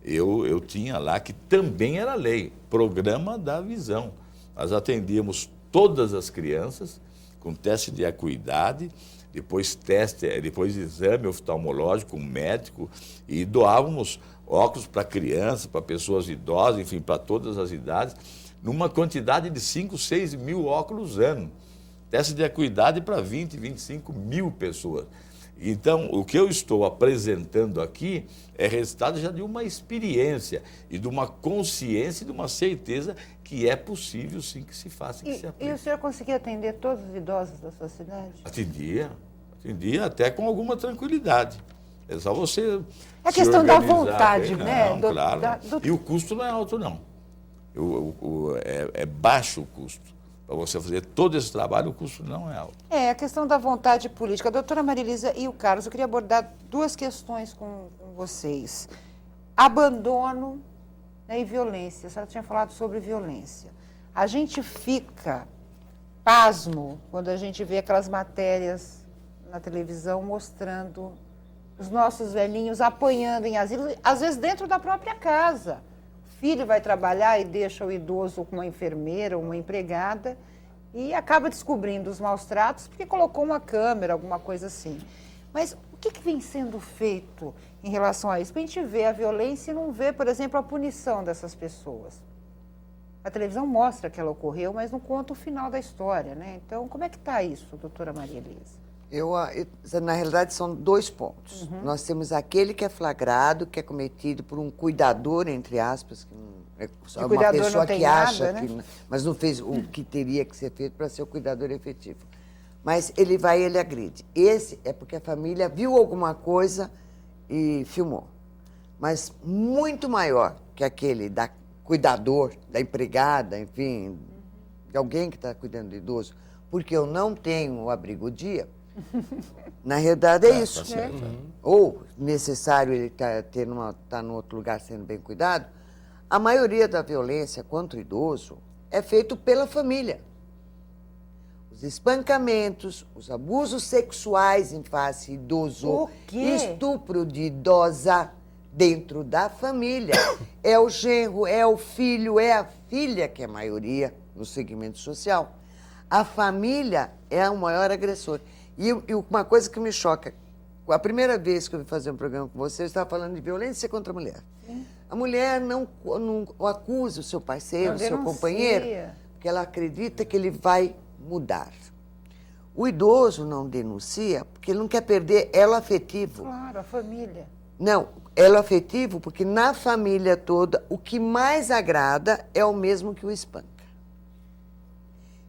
eu tinha lá que também era lei, Programa da Visão. Nós atendíamos todas as crianças com teste de acuidade, depois exame oftalmológico, um médico, e doávamos óculos para crianças, para pessoas idosas, enfim, para todas as idades, numa quantidade de 5, 6 mil óculos ano. Teste de acuidade para 20, 25 mil pessoas. Então, o que eu estou apresentando aqui é resultado já de uma experiência e de uma consciência e de uma certeza que é possível, sim, que se faça, que se E aplique. o senhor conseguia atender todos os idosos da sua cidade? Atendia até com alguma tranquilidade. É só você É se questão da organizar vontade, bem. né? Não, claro. E o custo não é alto, não. É baixo o custo. Para você fazer todo esse trabalho, o custo não é alto. É, a questão da vontade política. Doutora Marilisa e o Carlos, eu queria abordar duas questões com vocês. abandono, né, e violência. A senhora tinha falado sobre violência. A gente fica pasmo quando a gente vê aquelas matérias na televisão mostrando os nossos velhinhos apanhando em asilo, às vezes dentro da própria casa. O filho vai trabalhar e deixa o idoso com uma enfermeira ou uma empregada e acaba descobrindo os maus tratos porque colocou uma câmera, alguma coisa assim. Mas o que vem sendo feito em relação a isso? Porque a gente vê a violência e não vê, por exemplo, a punição dessas pessoas. A televisão mostra que ela ocorreu, mas não conta o final da história, né? Então, como é que está isso, doutora Maria Elisa? Na realidade, são 2 pontos. Nós temos aquele que é flagrado, que é cometido por um cuidador, entre aspas, que é só uma pessoa que acha, nada, né? mas não fez o que teria que ser feito para ser o cuidador efetivo. Mas ele vai e ele agride. Esse é porque a família viu alguma coisa e filmou. Mas muito maior que aquele da cuidador, da empregada, enfim, de alguém que está cuidando do idoso, porque eu não tenho o abrigo-dia. Na realidade é isso. Tá certo. Ou necessário ele estar num outro lugar sendo bem cuidado. A maioria da violência contra o idoso é feito pela família. Os espancamentos, os abusos sexuais em face idoso, O quê? estupro de idosa dentro da família. É o genro, é o filho, é a filha, que é a maioria no segmento social. A família é o maior agressor. E uma coisa que me choca, a primeira vez que eu vim fazer um programa com você, eu estava falando de violência contra a mulher. Sim. A mulher não acusa o seu parceiro, o seu companheiro, porque ela acredita que ele vai mudar. O idoso não denuncia porque ele não quer perder elo afetivo. Claro, a família. Não, elo afetivo porque na família toda o que mais agrada é o mesmo que o espanca.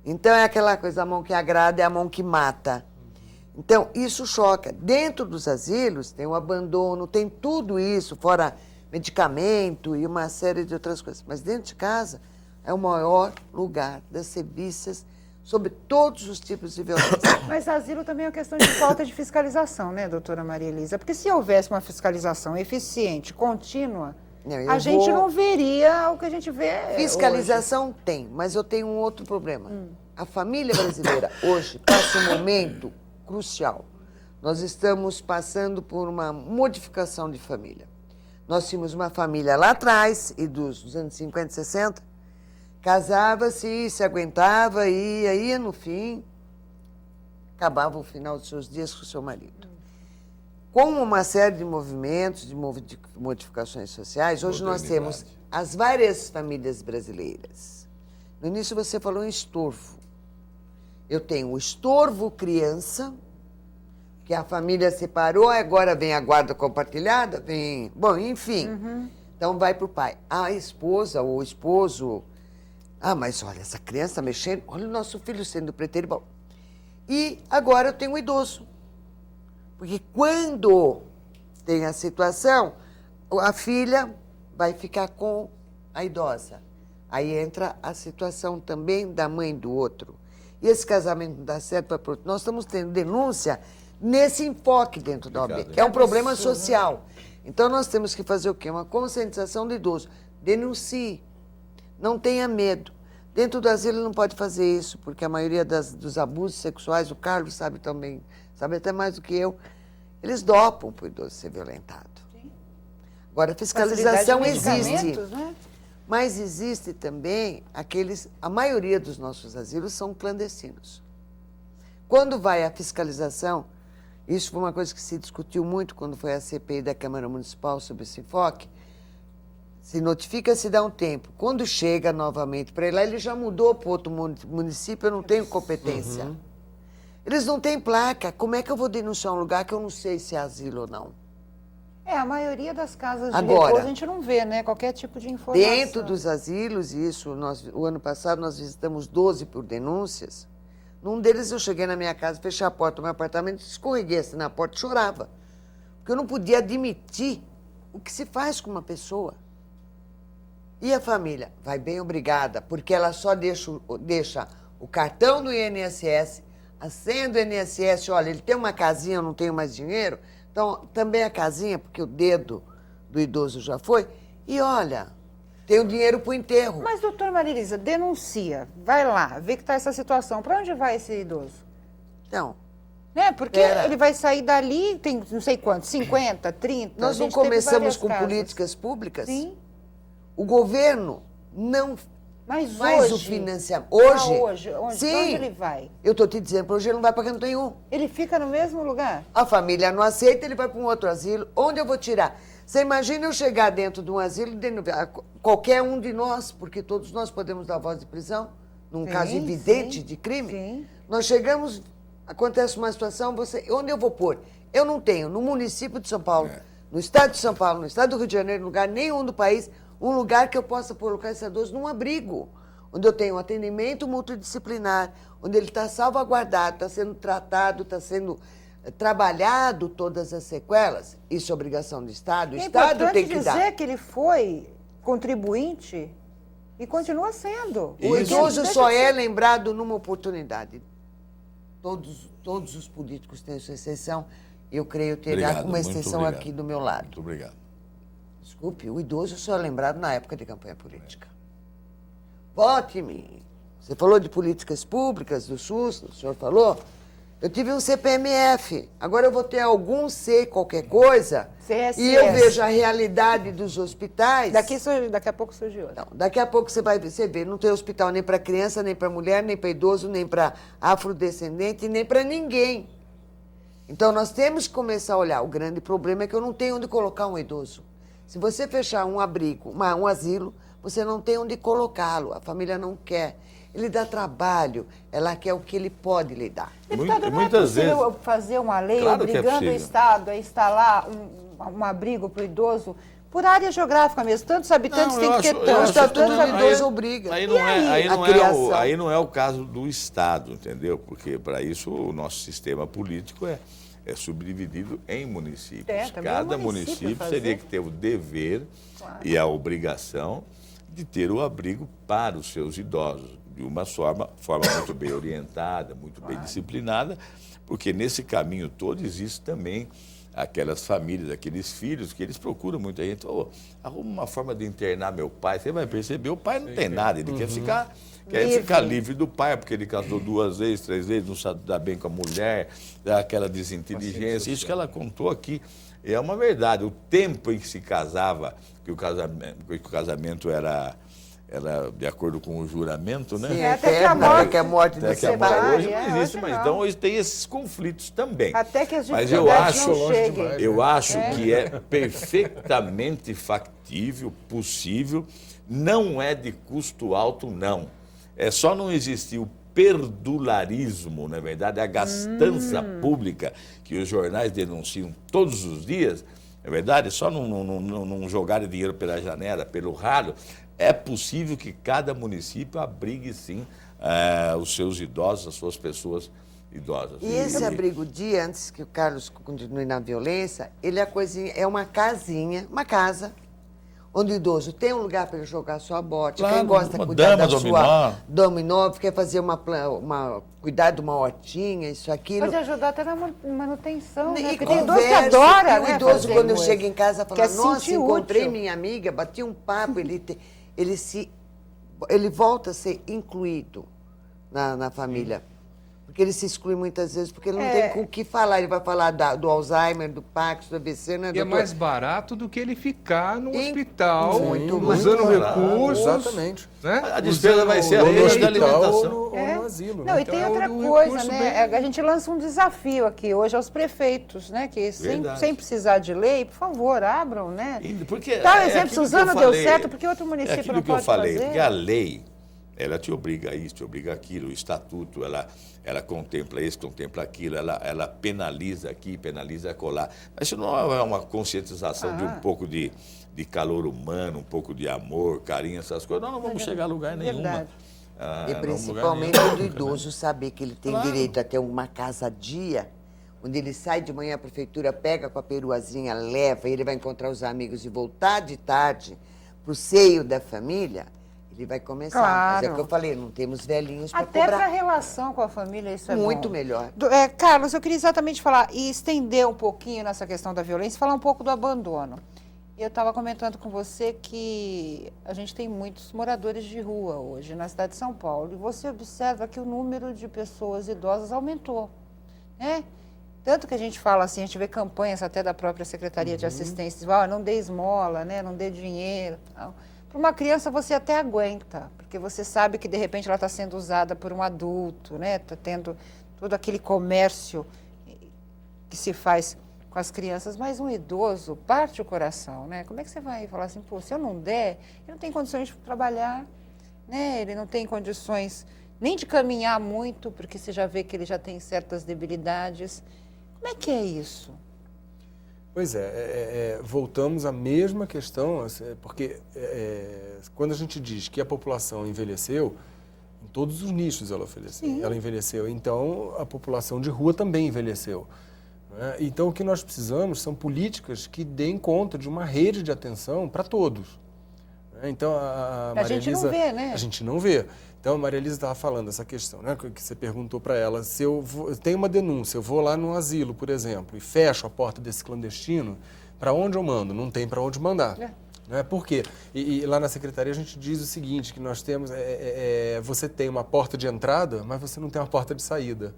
Então é aquela coisa, a mão que agrada é a mão que mata. Então isso choca. Dentro dos asilos tem o abandono, tem tudo isso, fora medicamento e uma série de outras coisas. Mas dentro de casa é o maior lugar das serviços sobre todos os tipos de violência. Mas asilo também é uma questão de falta de fiscalização, né, doutora Maria Elisa? Porque se houvesse uma fiscalização eficiente, contínua, a gente não veria o que a gente vê Fiscalização hoje. Tem, mas eu tenho um outro problema. A família brasileira hoje passa um momento crucial. Nós estamos passando por uma modificação de família. Nós tínhamos uma família lá atrás, e dos anos 50 e 60, casava-se, se aguentava, ia no fim, acabava o final dos seus dias com o seu marido. Com uma série de movimentos, de modificações sociais, hoje nós temos as várias famílias brasileiras. No início você falou em estorvo. Eu tenho o estorvo criança, que a família separou, agora vem a guarda compartilhada, vem... Bom, enfim, então vai para o pai. A esposa ou o esposo... Ah, mas olha, essa criança está mexendo, olha o nosso filho sendo preteiro. Bom, e agora eu tenho um idoso. Porque quando tem a situação, a filha vai ficar com a idosa. Aí entra a situação também da mãe do outro. E esse casamento não dá certo para outro. Nós estamos tendo denúncia nesse enfoque dentro da OAB, que é um problema social. Então nós temos que fazer o quê? Uma conscientização do idoso. Denuncie. Não tenha medo. Dentro do asilo não pode fazer isso, porque a maioria dos abusos sexuais, o Carlos sabe também, sabe até mais do que eu, eles dopam para o idoso ser violentado. Sim. Agora, a fiscalização existe. Né? Mas existe também a maioria dos nossos asilos são clandestinos. Quando vai a fiscalização, isso foi uma coisa que se discutiu muito quando foi a CPI da Câmara Municipal sobre esse enfoque, se notifica, se dá um tempo. Quando chega novamente para ele lá, ele já mudou para outro município, eu não tenho competência. Eles não têm placa. Como é que eu vou denunciar um lugar que eu não sei se é asilo ou não? A maioria das casas de repouso a gente não vê, né? Qualquer tipo de informação. Dentro dos asilos, o ano passado nós visitamos 12 por denúncias. Num deles eu cheguei na minha casa, fechei a porta do meu apartamento, escorreguei assim na porta e chorava. Porque eu não podia admitir o que se faz com uma pessoa. E a família? Vai bem, obrigada, porque ela só deixa o cartão do INSS, a senha do INSS, olha, ele tem uma casinha, eu não tenho mais dinheiro, então também a casinha, porque o dedo do idoso já foi. E olha, tem o dinheiro para o enterro. Mas, doutora Maria Elisa, denuncia, vai lá, vê que está essa situação. Para onde vai esse idoso? Então, Né? Porque Pera. ele vai sair dali, tem não sei quanto, 50, 30. nós a não gente teve começamos várias com casas. políticas públicas? Sim, O governo não mas faz hoje... o financiamento. Hoje? Hoje? Onde, Sim. Pra onde ele vai? Eu estou te dizendo, hoje ele não vai para canto nenhum. Ele fica no mesmo lugar? A família não aceita, ele vai para um outro asilo. Onde eu vou tirar? Você imagina eu chegar dentro de um asilo, qualquer um de nós, porque todos nós podemos dar voz de prisão, num Sim, caso evidente sim, de crime. sim. Nós chegamos, acontece uma situação, onde eu vou pôr? Eu não tenho no município de São Paulo, no estado de São Paulo, no estado do Rio de Janeiro, lugar nenhum do país, um lugar que eu possa colocar esse idoso num abrigo, onde eu tenho um atendimento multidisciplinar, onde ele está salvaguardado, está sendo tratado, está sendo trabalhado todas as sequelas. Isso é obrigação do Estado. O É Estado importante tem que dizer dar. que ele foi contribuinte e continua sendo. O Isso. idoso Deixa só de ser- é lembrado numa oportunidade. Todos os políticos têm sua exceção. Eu creio ter Obrigado, uma muito exceção obrigado. aqui do meu lado. Muito obrigado. Desculpe, o idoso só é lembrado na época de campanha política. Vote-me. Você falou de políticas públicas, do SUS, o senhor falou? Eu tive um CPMF. Agora eu vou ter algum C, qualquer coisa. CSS. E eu vejo a realidade dos hospitais. Daqui a pouco surgiu outro. Não, daqui a pouco você vai ver, não tem hospital nem para criança, nem para mulher, nem para idoso, nem para afrodescendente, nem para ninguém. Então nós temos que começar a olhar. O grande problema é que eu não tenho onde colocar um idoso. Se você fechar um abrigo, um asilo, você não tem onde colocá-lo. A família não quer. Ele dá trabalho, ela quer o que ele pode lhe dar. Deputado, não muitas é possível vezes- fazer uma lei Claro que é obrigando o possível. Estado a instalar um abrigo para o idoso por área geográfica mesmo? Tantos habitantes Não, tem eu que ter acho- eu tantos, acho que tantos tudo habitantes. idoso obriga. Aí E não, é, aí? aí, não A é criação? aí não é o caso do Estado, entendeu? Porque para isso o nosso sistema político é subdividido em municípios. Também Cada o município município fazer. teria que ter o dever e a obrigação de ter o abrigo para os seus idosos, de uma forma muito bem orientada, muito bem disciplinada, porque nesse caminho todo existe também aquelas famílias, aqueles filhos que eles procuram muita gente. Arruma uma forma de internar meu pai. Você vai perceber, o pai não tem nada, ele quer ficar livre do pai, porque ele casou 2 vezes, 3 vezes, não sabe dar bem com a mulher, dá aquela desinteligência. Isso que ela contou aqui é uma verdade. O tempo em que se casava, que o casamento era de acordo com o juramento, né? Sim, É, até que a eterna, morte- até que a morte Até nos que a morte separe. hoje não existe hoje mais. não. Então hoje tem esses conflitos também. Até que as Mas eu dificuldades acho, não longe cheguem. demais. eu acho que é perfeitamente factível, possível, não é de custo alto, não. É só não existir o perdularismo, na verdade, a gastança pública que os jornais denunciam todos os dias, na verdade, só não jogarem dinheiro pela janela, pelo ralo. É possível que cada município abrigue, sim, os seus idosos, as suas pessoas idosas. E esse abrigo dia, antes que o Carlos continue na violência, ele é uma casinha, uma casa, onde o idoso tem um lugar para ele jogar sua bote, Claro, quem gosta de uma cuidar dama, da sua dominó, quer fazer cuidar de uma hortinha, isso, aquilo. Pode ajudar até na manutenção, né? E Porque tem idoso que conversa, adora, e o né, idoso, fazer quando coisa. chega em casa, fala, Quer nossa, sentir encontrei útil. minha amiga, bati um papo, ele volta a ser incluído na família. Porque ele se exclui muitas vezes, porque ele não tem com o que falar. Ele vai falar do Alzheimer, do Parkinson, do AVC, né, E é doutor? mais barato do que ele ficar no E- hospital, muito mais usando barato. recursos. Exatamente. Né? A despesa vai ser a Ou no preço da hospital alimentação. ou no asilo. Não, né? e tem Então, é outra um coisa, recurso né? bem- A gente lança um desafio aqui hoje aos prefeitos, né? Que Verdade. sem precisar de lei, por favor, abram, né? Porque Dá um é exemplo, aquilo que eu Suzano deu falei, certo, porque outro é município aquilo não que eu pode falei, fazer. porque a lei, ela te obriga a isso, te obriga aquilo, o estatuto, ela contempla isso, contempla aquilo, ela penaliza aqui, penaliza acolá. Mas isso não é uma conscientização de um pouco de calor humano, um pouco de amor, carinho, essas coisas. Nós não vamos chegar a lugar nenhum. Verdade. E não vamos a lugar principalmente nenhum. do idoso saber que ele tem Claro. direito a ter uma casa-dia, onde ele sai de manhã, a prefeitura pega com a peruazinha, leva, e ele vai encontrar os amigos e voltar de tarde para o seio da família, ele vai começar. Mas é Claro. o que eu falei, não temos velhinhos para Até para a cobrar. relação com a família, isso é Muito bom. melhor. Carlos, eu queria exatamente falar e estender um pouquinho nessa questão da violência e falar um pouco do abandono. Eu estava comentando com você que a gente tem muitos moradores de rua hoje na cidade de São Paulo. E você observa que o número de pessoas idosas aumentou, né? Tanto que a gente fala assim, a gente vê campanhas até da própria Secretaria de Assistência, não dê esmola, né? Não dê dinheiro. Para uma criança você até aguenta, porque você sabe que de repente ela está sendo usada por um adulto, né? Está tendo todo aquele comércio que se faz com as crianças, mas um idoso parte o coração, né? Como é que você vai falar assim, pô, se eu não der, ele não tem condições de trabalhar, né? Ele não tem condições nem de caminhar muito, porque você já vê que ele já tem certas debilidades. Como é que é isso? Pois voltamos à mesma questão, porque quando a gente diz que a população envelheceu, em todos os nichos ela envelheceu, então a população de rua também envelheceu. Então, o que nós precisamos são políticas que deem conta de uma rede de atenção para todos. Então, a gente não vê, né? A gente não vê. Então, a Maria Elisa estava falando essa questão, né, que você perguntou para ela. Se eu tenho uma denúncia, eu vou lá no asilo, por exemplo, e fecho a porta desse clandestino, para onde eu mando? Não tem para onde mandar. Por quê? E lá na secretaria a gente diz o seguinte, que nós temos, você tem uma porta de entrada, mas você não tem uma porta de saída.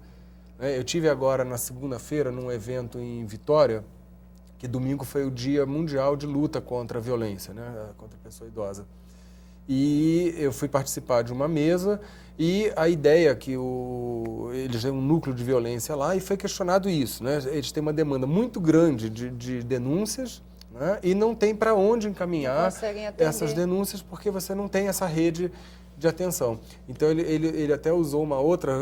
Eu tive agora, na segunda-feira, num evento em Vitória, que domingo foi o Dia Mundial de Luta contra a Violência, né, contra a pessoa idosa. E eu fui participar de uma mesa e a ideia que eles têm um núcleo de violência lá e foi questionado isso, né? Eles têm uma demanda muito grande de denúncias, né? E não tem para onde encaminhar essas denúncias porque você não tem essa rede de atenção. Então ele até usou uma outra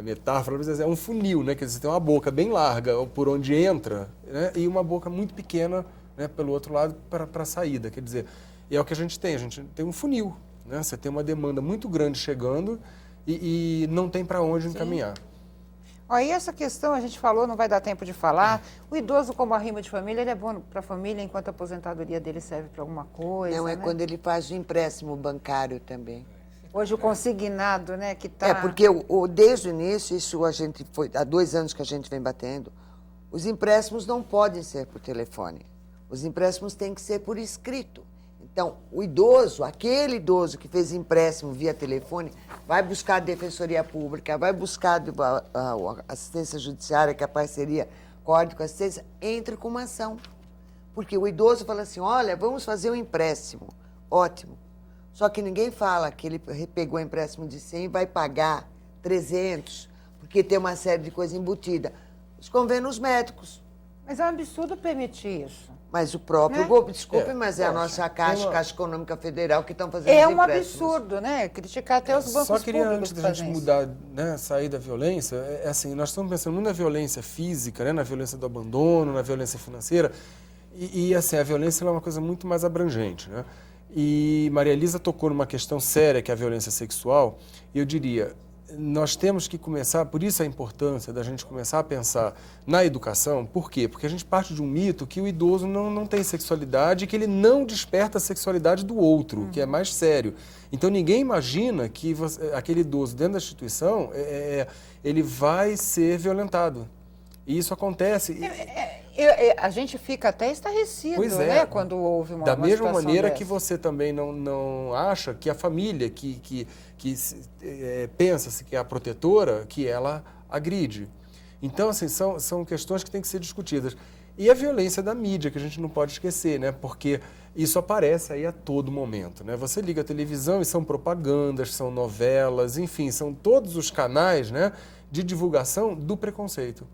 metáfora, é um funil, né? Quer dizer, você tem uma boca bem larga por onde entra, né? E uma boca muito pequena, né? Pelo outro lado para a saída. Quer dizer, é o que a gente tem um funil, né? Você tem uma demanda muito grande chegando e não tem para onde encaminhar. E essa questão a gente falou, não vai dar tempo de falar. O idoso como arrimo de família, ele é bom para a família enquanto a aposentadoria dele serve para alguma coisa, Não, né? quando ele faz o empréstimo bancário também. Hoje o consignado, né, que está... porque desde o início, isso a gente há 2 anos que a gente vem batendo, os empréstimos não podem ser por telefone. Os empréstimos têm que ser por escrito. Então, o idoso, aquele idoso que fez empréstimo via telefone, vai buscar a Defensoria Pública, vai buscar a assistência judiciária, que é a parceria Código com Assistência, entre com uma ação. Porque o idoso fala assim, olha, vamos fazer um empréstimo. Ótimo. Só que ninguém fala que ele pegou o empréstimo de 100 e vai pagar 300, porque tem uma série de coisas embutidas. Os convênios médicos. Mas é um absurdo permitir isso. Mas o próprio golpe, desculpe, mas é a nossa Caixa Econômica Federal que estão fazendo os empréstimos. empréstimos. É um absurdo, né? Criticar até os bancos públicos. Só queria, antes da gente mudar, né, sair da violência, assim, nós estamos pensando muito na violência física, né, na violência do abandono, na violência financeira, e assim, a violência é uma coisa muito mais abrangente, né? E Maria Elisa tocou numa questão séria, que é a violência sexual, e eu diria, nós temos que começar, por isso a importância da gente começar a pensar na educação. Por quê? Porque a gente parte de um mito que o idoso não tem sexualidade e que ele não desperta a sexualidade do outro, que é mais sério. Então ninguém imagina que aquele idoso dentro da instituição, ele vai ser violentado. E isso acontece. A gente fica até estarrecido, né, quando houve uma situação da mesma maneira dessa. que você também não acha que a família que pensa-se que é a protetora, que ela agride. Então, assim, são questões que têm que ser discutidas. E a violência da mídia, que a gente não pode esquecer, né? Porque isso aparece aí a todo momento, né? Você liga a televisão e são propagandas, são novelas, enfim, são todos os canais, né, de divulgação do preconceito.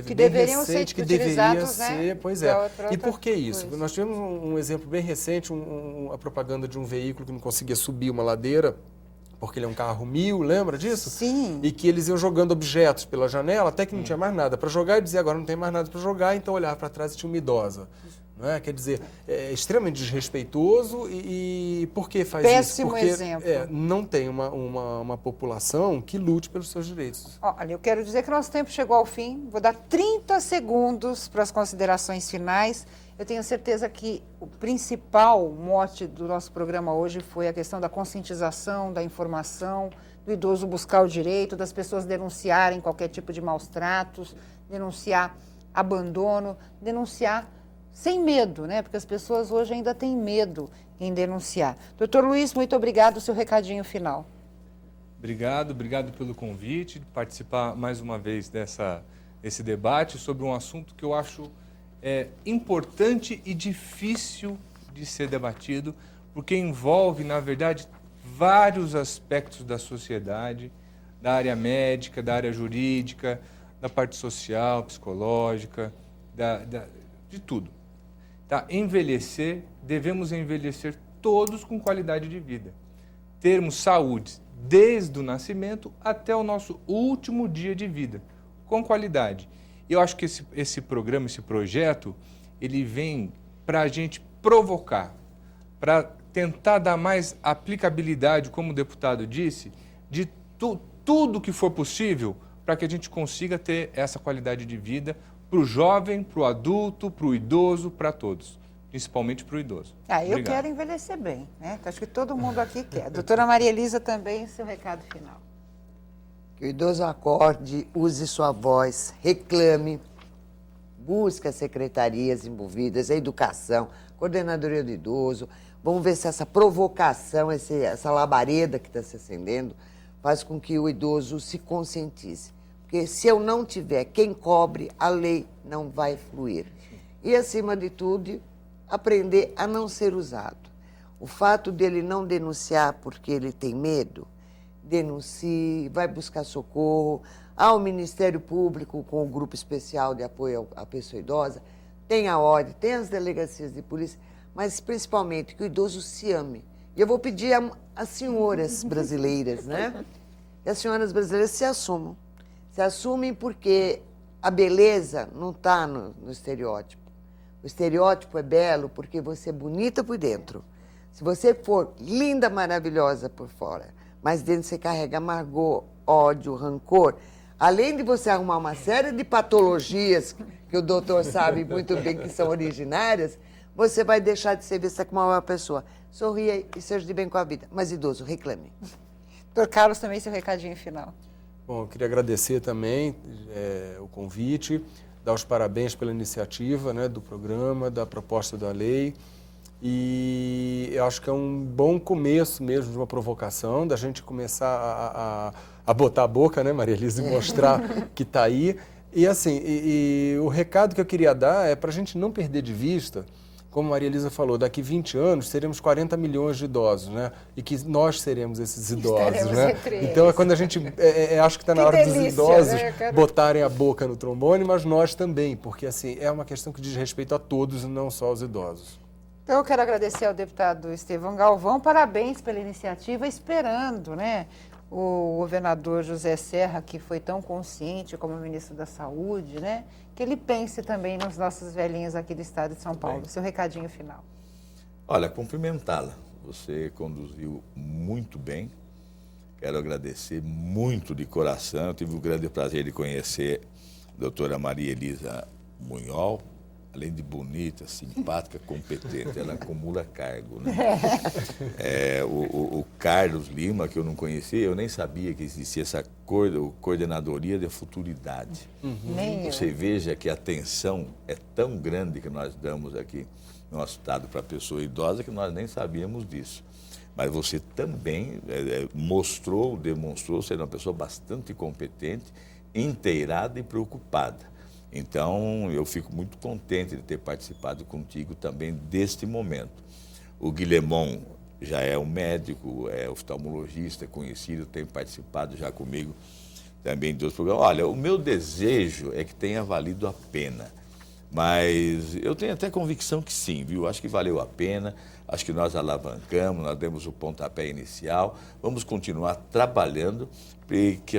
Que deveriam ser utilizados, né? Pois é. E por que isso? Nós tivemos um exemplo bem recente, a propaganda de um veículo que não conseguia subir uma ladeira, porque ele é um carro 1000, lembra disso? Sim. E que eles iam jogando objetos pela janela, até que não tinha mais nada para jogar, e dizia, agora não tem mais nada para jogar, então olhava para trás e tinha uma idosa. Não é? Quer dizer, é extremamente desrespeitoso e por que faz Péssimo isso? Porque exemplo. não tem uma população que lute pelos seus direitos. Olha, eu quero dizer que nosso tempo chegou ao fim. Vou dar 30 segundos para as considerações finais. Eu tenho certeza que o principal mote do nosso programa hoje foi a questão da conscientização, da informação, do idoso buscar o direito, das pessoas denunciarem qualquer tipo de maus tratos, denunciar abandono, denunciar sem medo, né? Porque as pessoas hoje ainda têm medo em denunciar. Doutor Luiz, muito obrigado, o seu recadinho final. Obrigado pelo convite, de participar mais uma vez desse debate sobre um assunto que eu acho importante e difícil de ser debatido, porque envolve, na verdade, vários aspectos da sociedade, da área médica, da área jurídica, da parte social, psicológica, de tudo. Tá? Devemos envelhecer todos com qualidade de vida. Termos saúde desde o nascimento até o nosso último dia de vida, com qualidade. Eu acho que esse programa, esse projeto, ele vem para a gente provocar, para tentar dar mais aplicabilidade, como o deputado disse, de tudo que for possível para que a gente consiga ter essa qualidade de vida para o jovem, para o adulto, para o idoso, para todos, principalmente para o idoso. Eu Obrigado. quero envelhecer bem, né? Acho que todo mundo aqui quer. Doutora Maria Elisa também, seu recado final. Que o idoso acorde, use sua voz, reclame, busque as secretarias envolvidas, a educação, coordenadoria do idoso. Vamos ver se essa provocação, essa labareda que está se acendendo, faz com que o idoso se conscientize. Porque se eu não tiver quem cobre, a lei não vai fluir. E, acima de tudo, aprender a não ser usado. O fato dele não denunciar porque ele tem medo, denuncie, vai buscar socorro. Há o Ministério Público com o Grupo Especial de Apoio à Pessoa Idosa, tem a ordem, tem as delegacias de polícia, mas principalmente que o idoso se ame. E eu vou pedir às senhoras brasileiras, né? Que as senhoras brasileiras se assumam. Se assumem porque a beleza não está no estereótipo. O estereótipo é belo porque você é bonita por dentro. Se você for linda, maravilhosa por fora, mas dentro você carrega amargor, ódio, rancor, além de você arrumar uma série de patologias que o doutor sabe muito bem que são originárias, você vai deixar de ser vista como uma pessoa. Sorria e seja de bem com a vida. Mas, idoso, reclame. Doutor Carlos, também seu recadinho final. Bom, eu queria agradecer também o convite, dar os parabéns pela iniciativa, né, do programa, da proposta da lei. E eu acho que é um bom começo mesmo de uma provocação, da gente começar a botar a boca, né, Maria Elisa, e mostrar que está aí. E assim, o recado que eu queria dar é para a gente não perder de vista, como a Maria Elisa falou, daqui 20 anos teremos 40 milhões de idosos, né? E que nós seremos esses idosos, Estaremos né? entre Então, eles. quando a gente... acho que está na hora delícia, dos idosos, né? botarem a boca no trombone, mas nós também, porque assim, é uma questão que diz respeito a todos e não só aos idosos. Então, eu quero agradecer ao deputado Estevão Galvão, parabéns pela iniciativa, esperando, né, o governador José Serra, que foi tão consciente como ministro da Saúde, né, que ele pense também nos nossos velhinhos aqui do estado de São Paulo. Seu recadinho final. Olha, cumprimentá-la. Você conduziu muito bem. Quero agradecer muito de coração. Eu tive o grande prazer de conhecer a doutora Maria Elisa Munhol. Além de bonita, simpática, competente, ela acumula cargo, né? O Carlos Lima, que eu não conhecia, eu nem sabia que existia essa coordenadoria de futuridade. Você veja que a atenção é tão grande que nós damos aqui no nosso estado para a pessoa idosa que nós nem sabíamos disso. Mas você também demonstrou ser uma pessoa bastante competente, inteirada e preocupada. Então, eu fico muito contente de ter participado contigo também deste momento. O Guilhermon já é um médico, é oftalmologista conhecido, tem participado já comigo também de outros programas. Olha, o meu desejo é que tenha valido a pena, mas eu tenho até convicção que sim, viu? Acho que valeu a pena, acho que nós alavancamos, nós demos o pontapé inicial, vamos continuar trabalhando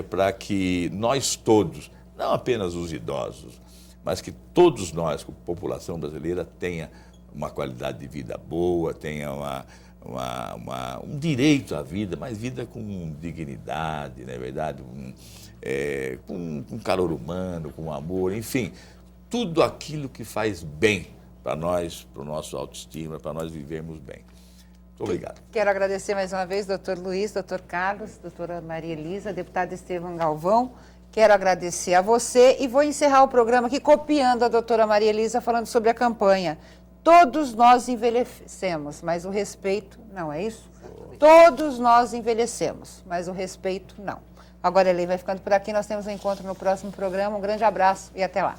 para que nós todos, não apenas os idosos, mas que todos nós, como população brasileira, tenha uma qualidade de vida boa, tenha um direito à vida, mas vida com dignidade, não é verdade? Com calor humano, com amor, enfim, tudo aquilo que faz bem para nós, para o nosso autoestima, para nós vivermos bem. Muito obrigado. Quero agradecer mais uma vez, doutor Luiz, doutor Carlos, doutora Maria Elisa, deputado Estevão Galvão. Quero agradecer a você e vou encerrar o programa aqui copiando a doutora Maria Elisa falando sobre a campanha. Todos nós envelhecemos, mas o respeito não, é isso? Todos nós envelhecemos, mas o respeito não. Agora a lei vai ficando por aqui, nós temos um encontro no próximo programa. Um grande abraço e até lá.